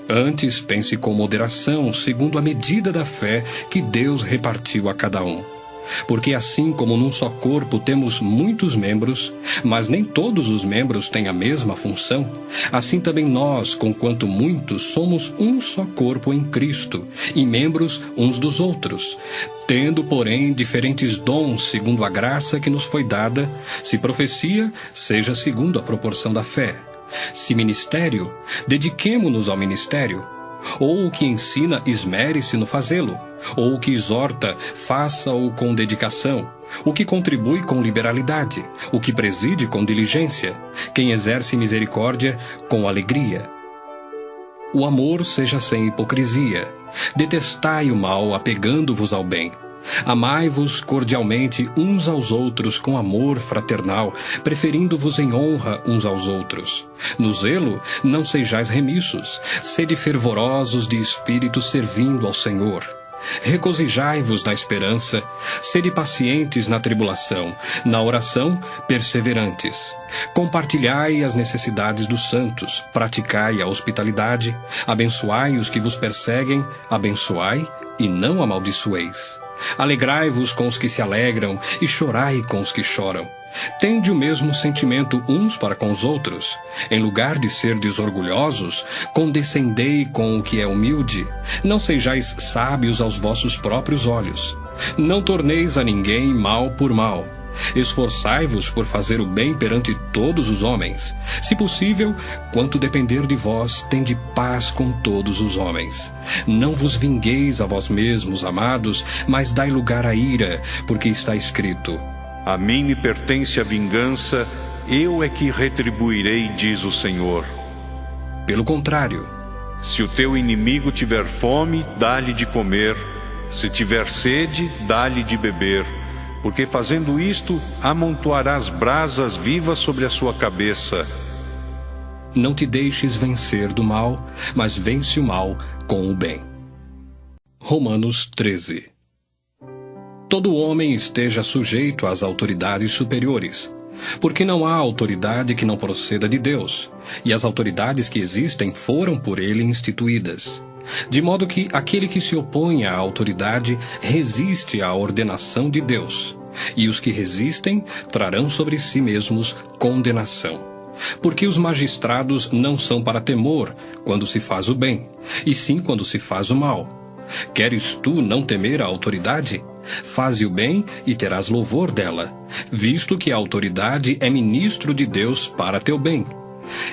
Antes pense com moderação, segundo a medida da fé que Deus repartiu a cada um. Porque assim como num só corpo temos muitos membros, mas nem todos os membros têm a mesma função, assim também nós, conquanto muitos, somos um só corpo em Cristo, e membros uns dos outros, tendo, porém, diferentes dons segundo a graça que nos foi dada. Se profecia, seja segundo a proporção da fé. Se ministério, dediquemo-nos ao ministério. Ou o que ensina, esmere-se no fazê-lo. Ou o que exorta, faça-o com dedicação. O que contribui com liberalidade. O que preside com diligência. Quem exerce misericórdia, com alegria. O amor seja sem hipocrisia. Detestai o mal, apegando-vos ao bem. Amai-vos cordialmente uns aos outros com amor fraternal, preferindo-vos em honra uns aos outros. No zelo, não sejais remissos, sede fervorosos de espírito servindo ao Senhor. Regozijai-vos na esperança, sede pacientes na tribulação, na oração, perseverantes. Compartilhai as necessidades dos santos, praticai a hospitalidade, abençoai os que vos perseguem, abençoai e não amaldiçoeis. Alegrai-vos com os que se alegram e chorai com os que choram. Tende o mesmo sentimento uns para com os outros. Em lugar de ser desorgulhosos, condescendei com o que é humilde. Não sejais sábios aos vossos próprios olhos. Não torneis a ninguém mal por mal. Esforçai-vos por fazer o bem perante todos os homens. Se possível, quanto depender de vós, tende paz com todos os homens. Não vos vingueis a vós mesmos, amados, mas dai lugar à ira, porque está escrito: A mim me pertence a vingança, eu é que retribuirei, diz o Senhor. Pelo contrário, se o teu inimigo tiver fome, dá-lhe de comer. Se tiver sede, dá-lhe de beber. Porque fazendo isto, amontoarás brasas vivas sobre a sua cabeça. Não te deixes vencer do mal, mas vence o mal com o bem. Romanos 13. Todo homem esteja sujeito às autoridades superiores, porque não há autoridade que não proceda de Deus, e as autoridades que existem foram por ele instituídas. De modo que aquele que se opõe à autoridade resiste à ordenação de Deus, e os que resistem trarão sobre si mesmos condenação. Porque os magistrados não são para temor quando se faz o bem, e sim quando se faz o mal. Queres tu não temer a autoridade? Faze o bem e terás louvor dela, visto que a autoridade é ministro de Deus para teu bem.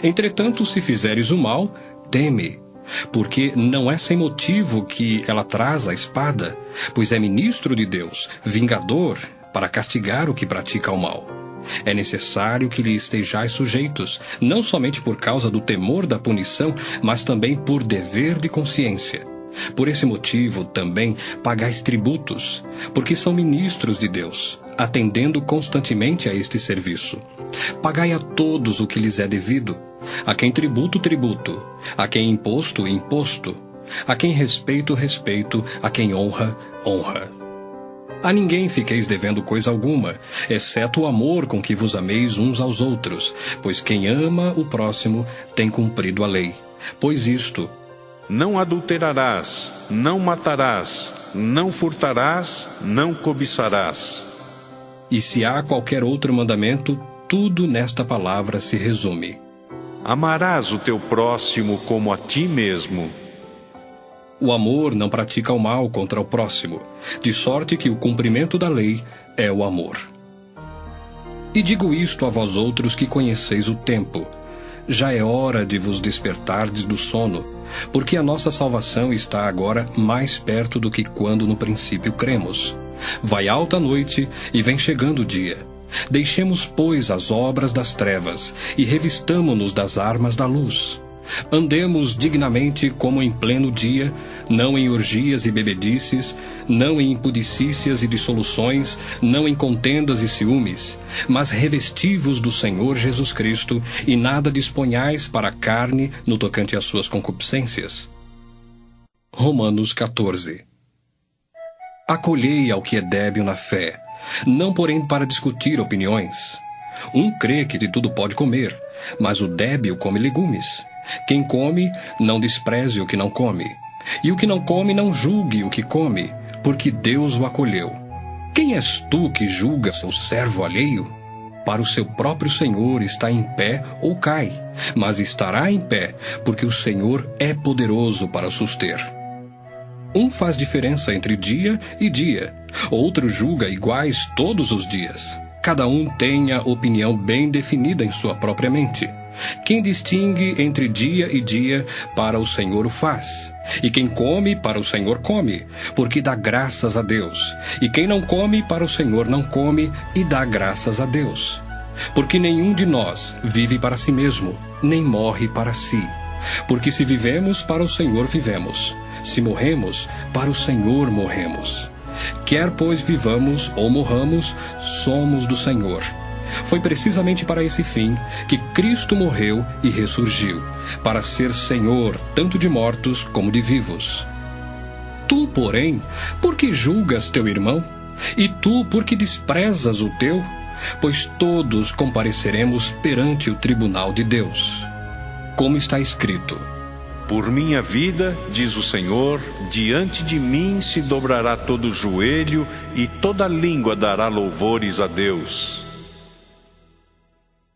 Entretanto, se fizeres o mal, teme, porque não é sem motivo que ela traz a espada, pois é ministro de Deus, vingador, para castigar o que pratica o mal. É necessário que lhe estejais sujeitos, não somente por causa do temor da punição, mas também por dever de consciência. Por esse motivo, também, pagais tributos, porque são ministros de Deus, atendendo constantemente a este serviço. Pagai a todos o que lhes é devido. A quem tributo, tributo. A quem imposto, imposto. A quem respeito, respeito. A quem honra, honra. A ninguém fiqueis devendo coisa alguma, exceto o amor com que vos ameis uns aos outros, pois quem ama o próximo tem cumprido a lei. Pois isto: não adulterarás, não matarás, não furtarás, não cobiçarás. E se há qualquer outro mandamento, tudo nesta palavra se resume: amarás o teu próximo como a ti mesmo. O amor não pratica o mal contra o próximo, de sorte que o cumprimento da lei é o amor. E digo isto a vós outros que conheceis o tempo. Já é hora de vos despertardes do sono, porque a nossa salvação está agora mais perto do que quando no princípio cremos. Vai alta a noite e vem chegando o dia. Deixemos, pois, as obras das trevas e revistamo-nos das armas da luz. Andemos dignamente como em pleno dia, não em orgias e bebedices, não em impudicícias e dissoluções, não em contendas e ciúmes, mas revesti-vos do Senhor Jesus Cristo, e nada disponhais para a carne no tocante às suas concupiscências. Romanos 14. Acolhei ao que é débil na fé, não porém para discutir opiniões. Um crê que de tudo pode comer, mas o débil come legumes. Quem come, não despreze o que não come. E o que não come, não julgue o que come, porque Deus o acolheu. Quem és tu que julga seu servo alheio? Para o seu próprio Senhor está em pé ou cai, mas estará em pé, porque o Senhor é poderoso para o suster. Um faz diferença entre dia e dia, outro julga iguais todos os dias. Cada um tem a opinião bem definida em sua própria mente. Quem distingue entre dia e dia, para o Senhor o faz. E quem come, para o Senhor come, porque dá graças a Deus. E quem não come, para o Senhor não come, e dá graças a Deus. Porque nenhum de nós vive para si mesmo, nem morre para si. Porque se vivemos, para o Senhor vivemos. Se morremos, para o Senhor morremos. Quer, pois, vivamos ou morramos, somos do Senhor. Foi precisamente para esse fim que Cristo morreu e ressurgiu, para ser Senhor tanto de mortos como de vivos. Tu, porém, por que julgas teu irmão? E tu, por que desprezas o teu? Pois todos compareceremos perante o tribunal de Deus. Como está escrito: por minha vida, diz o Senhor, diante de mim se dobrará todo joelho e toda língua dará louvores a Deus.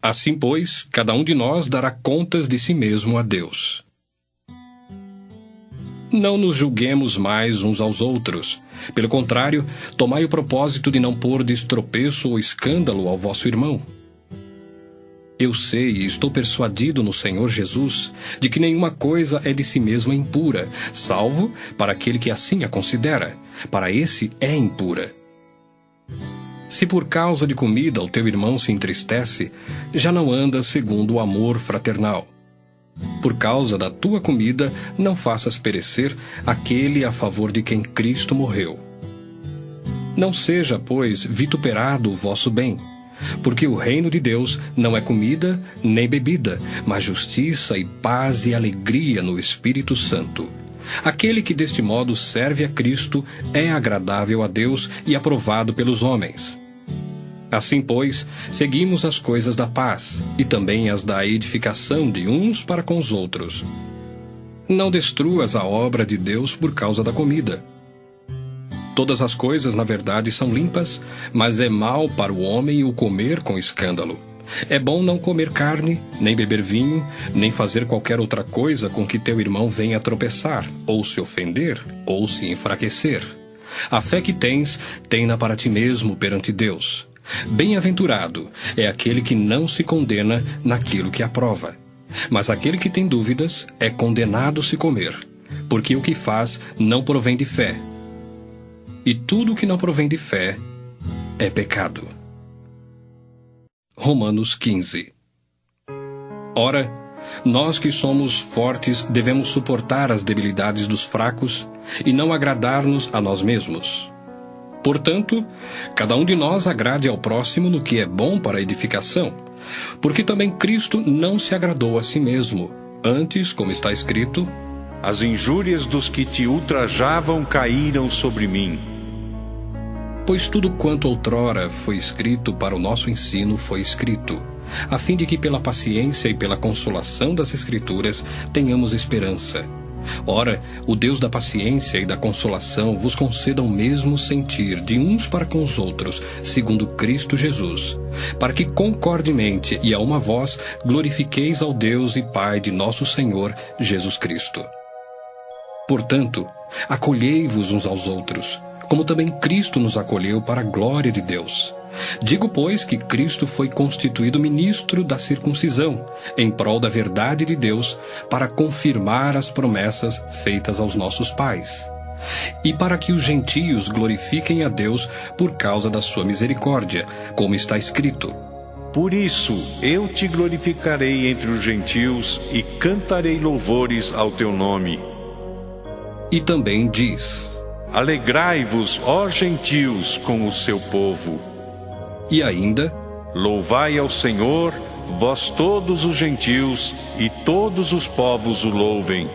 Assim, pois, cada um de nós dará contas de si mesmo a Deus. Não nos julguemos mais uns aos outros. Pelo contrário, tomai o propósito de não pôrdes tropeço ou escândalo ao vosso irmão. Eu sei e estou persuadido no Senhor Jesus de que nenhuma coisa é de si mesma impura, salvo para aquele que assim a considera. Para esse é impura. Se por causa de comida o teu irmão se entristece, já não andas segundo o amor fraternal. Por causa da tua comida, não faças perecer aquele a favor de quem Cristo morreu. Não seja, pois, vituperado o vosso bem, porque o reino de Deus não é comida nem bebida, mas justiça e paz e alegria no Espírito Santo. Aquele que deste modo serve a Cristo é agradável a Deus e aprovado pelos homens. Assim, pois, seguimos as coisas da paz, e também as da edificação de uns para com os outros. Não destruas a obra de Deus por causa da comida. Todas as coisas, na verdade, são limpas, mas é mal para o homem o comer com escândalo. É bom não comer carne, nem beber vinho, nem fazer qualquer outra coisa com que teu irmão venha a tropeçar, ou se ofender, ou se enfraquecer. A fé que tens, tem-na para ti mesmo perante Deus. Bem-aventurado é aquele que não se condena naquilo que aprova. Mas aquele que tem dúvidas é condenado se comer, porque o que faz não provém de fé. E tudo que não provém de fé é pecado. Romanos 15. Ora, nós que somos fortes devemos suportar as debilidades dos fracos e não agradar-nos a nós mesmos. Portanto, cada um de nós agrade ao próximo no que é bom para a edificação, porque também Cristo não se agradou a si mesmo. Antes, como está escrito: as injúrias dos que te ultrajavam caíram sobre mim. Pois tudo quanto outrora foi escrito para o nosso ensino foi escrito, a fim de que pela paciência e pela consolação das Escrituras tenhamos esperança. Ora, o Deus da paciência e da consolação vos conceda o mesmo sentir de uns para com os outros, segundo Cristo Jesus, para que concordemente e a uma voz glorifiqueis ao Deus e Pai de nosso Senhor Jesus Cristo. Portanto, acolhei-vos uns aos outros, como também Cristo nos acolheu para a glória de Deus. Digo, pois, que Cristo foi constituído ministro da circuncisão, em prol da verdade de Deus, para confirmar as promessas feitas aos nossos pais, e para que os gentios glorifiquem a Deus por causa da sua misericórdia, como está escrito: Por isso eu te glorificarei entre os gentios e cantarei louvores ao teu nome. E também diz: Alegrai-vos, ó gentios, com o seu povo. E ainda: Louvai ao Senhor, vós todos os gentios, e todos os povos o louvem.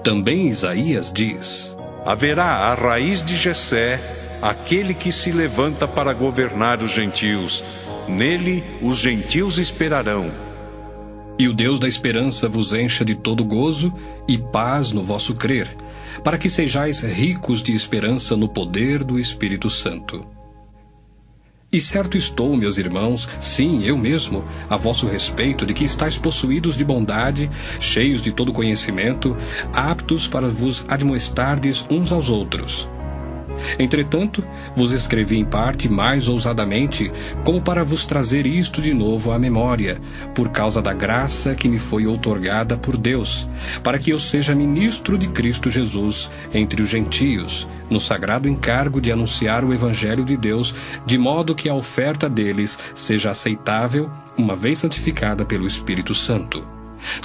Também Isaías diz: Haverá a raiz de Jessé, aquele que se levanta para governar os gentios. Nele os gentios esperarão. E o Deus da esperança vos encha de todo gozo e paz no vosso crer, para que sejais ricos de esperança no poder do Espírito Santo. E certo estou, meus irmãos, sim, eu mesmo, a vosso respeito, de que estáis possuídos de bondade, cheios de todo conhecimento, aptos para vos admoestardes uns aos outros. Entretanto, vos escrevi em parte mais ousadamente, como para vos trazer isto de novo à memória, por causa da graça que me foi outorgada por Deus, para que eu seja ministro de Cristo Jesus entre os gentios, no sagrado encargo de anunciar o Evangelho de Deus, de modo que a oferta deles seja aceitável, uma vez santificada pelo Espírito Santo.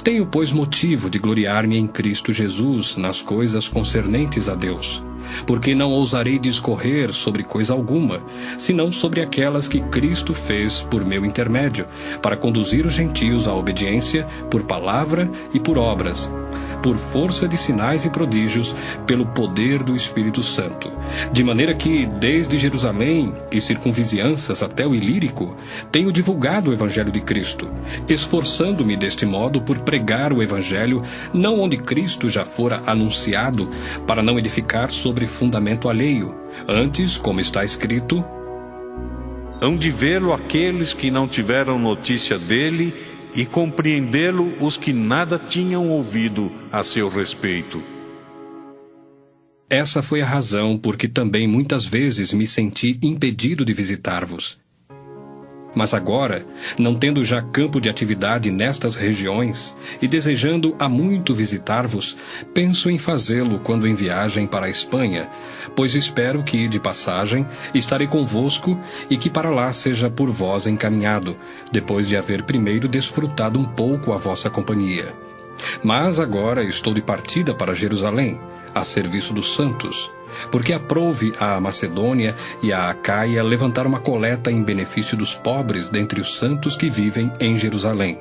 Tenho, pois, motivo de gloriar-me em Cristo Jesus nas coisas concernentes a Deus, porque não ousarei discorrer sobre coisa alguma, senão sobre aquelas que Cristo fez por meu intermédio, para conduzir os gentios à obediência por palavra e por obras, por força de sinais e prodígios, pelo poder do Espírito Santo. De maneira que, desde Jerusalém e circunvizinhanças até o Ilírico, tenho divulgado o Evangelho de Cristo, esforçando-me deste modo por pregar o Evangelho, não onde Cristo já fora anunciado, para não edificar sobre fundamento alheio. Antes, como está escrito: Hão de vê-lo aqueles que não tiveram notícia dele, e compreendê-lo os que nada tinham ouvido a seu respeito. Essa foi a razão por que também muitas vezes me senti impedido de visitar-vos. Mas agora, não tendo já campo de atividade nestas regiões, e desejando há muito visitar-vos, penso em fazê-lo quando em viagem para a Espanha, pois espero que, de passagem, estarei convosco e que para lá seja por vós encaminhado, depois de haver primeiro desfrutado um pouco a vossa companhia. Mas agora estou de partida para Jerusalém, a serviço dos santos, porque aprouve à Macedônia e à Acaia levantar uma coleta em benefício dos pobres dentre os santos que vivem em Jerusalém.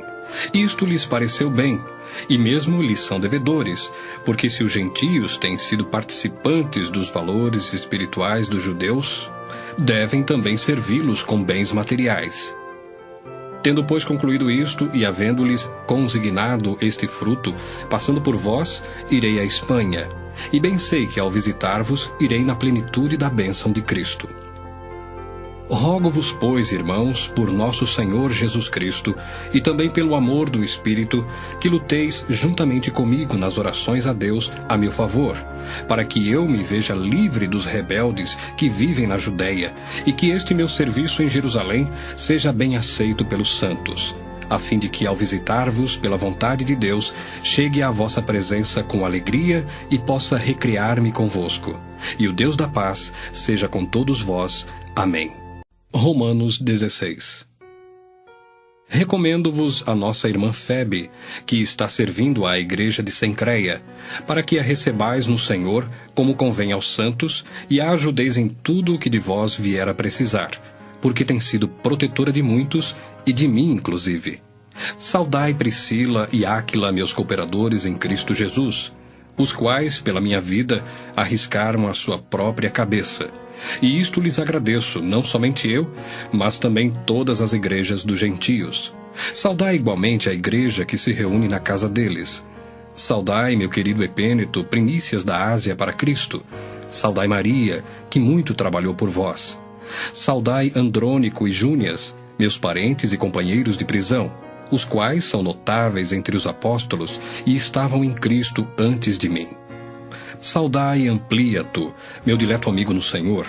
Isto lhes pareceu bem, e mesmo lhes são devedores, porque se os gentios têm sido participantes dos valores espirituais dos judeus, devem também servi-los com bens materiais. Tendo, pois, concluído isto, e havendo-lhes consignado este fruto, passando por vós, irei à Espanha. E bem sei que, ao visitar-vos, irei na plenitude da bênção de Cristo. Rogo-vos, pois, irmãos, por nosso Senhor Jesus Cristo, e também pelo amor do Espírito, que luteis juntamente comigo nas orações a Deus a meu favor, para que eu me veja livre dos rebeldes que vivem na Judéia, e que este meu serviço em Jerusalém seja bem aceito pelos santos, a fim de que, ao visitar-vos pela vontade de Deus, chegue à vossa presença com alegria e possa recriar-me convosco. E o Deus da paz seja com todos vós. Amém. Romanos 16. Recomendo-vos a nossa irmã Febe, que está servindo à igreja de Cencreia, para que a recebais no Senhor, como convém aos santos, e a ajudeis em tudo o que de vós vier a precisar, porque tem sido protetora de muitos, e de mim inclusive. Saudai Priscila e Áquila, meus cooperadores em Cristo Jesus, os quais, pela minha vida, arriscaram a sua própria cabeça. E isto lhes agradeço, não somente eu, mas também todas as igrejas dos gentios. Saudai igualmente a igreja que se reúne na casa deles. Saudai, meu querido Epêneto, primícias da Ásia para Cristo. Saudai Maria, que muito trabalhou por vós. Saudai Andrônico e Júnias, meus parentes e companheiros de prisão, os quais são notáveis entre os apóstolos e estavam em Cristo antes de mim. Saudai Ampliato, meu dileto amigo no Senhor.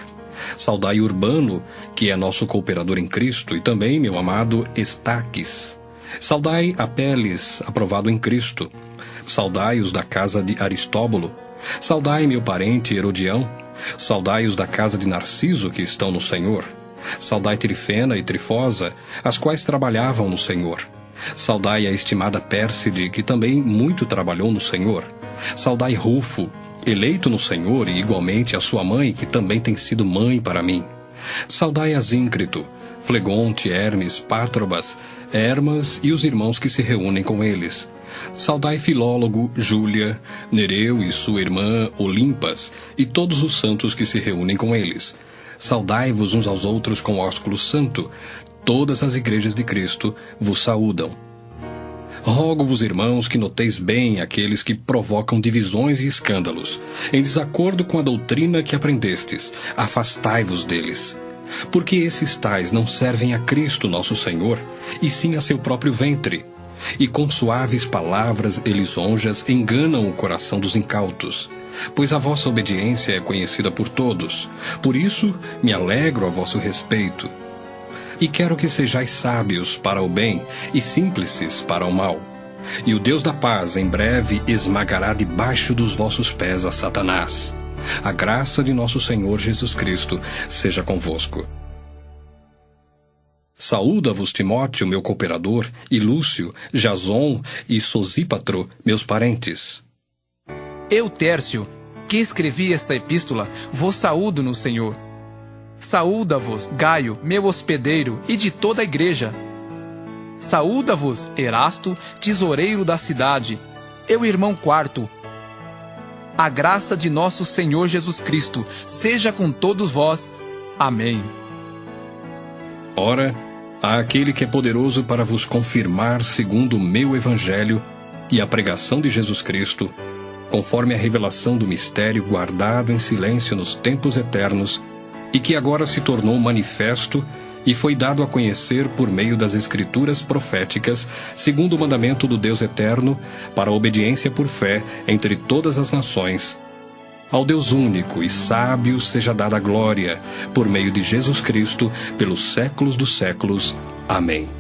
Saudai Urbano, que é nosso cooperador em Cristo, e também meu amado Estaques. Saudai Apeles, aprovado em Cristo. Saudai os da casa de Aristóbulo. Saudai meu parente Herodião. Saudai os da casa de Narciso, que estão no Senhor. Saudai Trifena e Trifosa, as quais trabalhavam no Senhor. Saudai a estimada Pérside, que também muito trabalhou no Senhor. Saudai Rufo, eleito no Senhor, e igualmente a sua mãe, que também tem sido mãe para mim. Saudai Asíncrito, Flegonte, Hermes, Pátrobas, Hermas e os irmãos que se reúnem com eles. Saudai Filólogo, Júlia, Nereu e sua irmã Olimpas, e todos os santos que se reúnem com eles. Saudai-vos uns aos outros com ósculo santo. Todas as igrejas de Cristo vos saúdam. Rogo-vos, irmãos, que noteis bem aqueles que provocam divisões e escândalos, em desacordo com a doutrina que aprendestes. Afastai-vos deles. Porque esses tais não servem a Cristo nosso Senhor, e sim a seu próprio ventre. E com suaves palavras e lisonjas enganam o coração dos incautos. Pois a vossa obediência é conhecida por todos. Por isso me alegro a vosso respeito. E quero que sejais sábios para o bem e simples para o mal. E o Deus da paz em breve esmagará debaixo dos vossos pés a Satanás. A graça de nosso Senhor Jesus Cristo seja convosco. Saúda-vos Timóteo, meu cooperador, e Lúcio, Jason e Sosípatro, meus parentes. Eu, Tércio, que escrevi esta epístola, vos saúdo no Senhor. Saúda-vos Gaio, meu hospedeiro, e de toda a igreja. Saúda-vos Erasto, tesoureiro da cidade, eu irmão Quarto. A graça de nosso Senhor Jesus Cristo seja com todos vós. Amém. Ora, há aquele que é poderoso para vos confirmar segundo o meu evangelho e a pregação de Jesus Cristo, conforme a revelação do mistério guardado em silêncio nos tempos eternos, e que agora se tornou manifesto e foi dado a conhecer por meio das escrituras proféticas, segundo o mandamento do Deus eterno, para a obediência por fé entre todas as nações. Ao Deus único e sábio seja dada a glória, por meio de Jesus Cristo, pelos séculos dos séculos. Amém.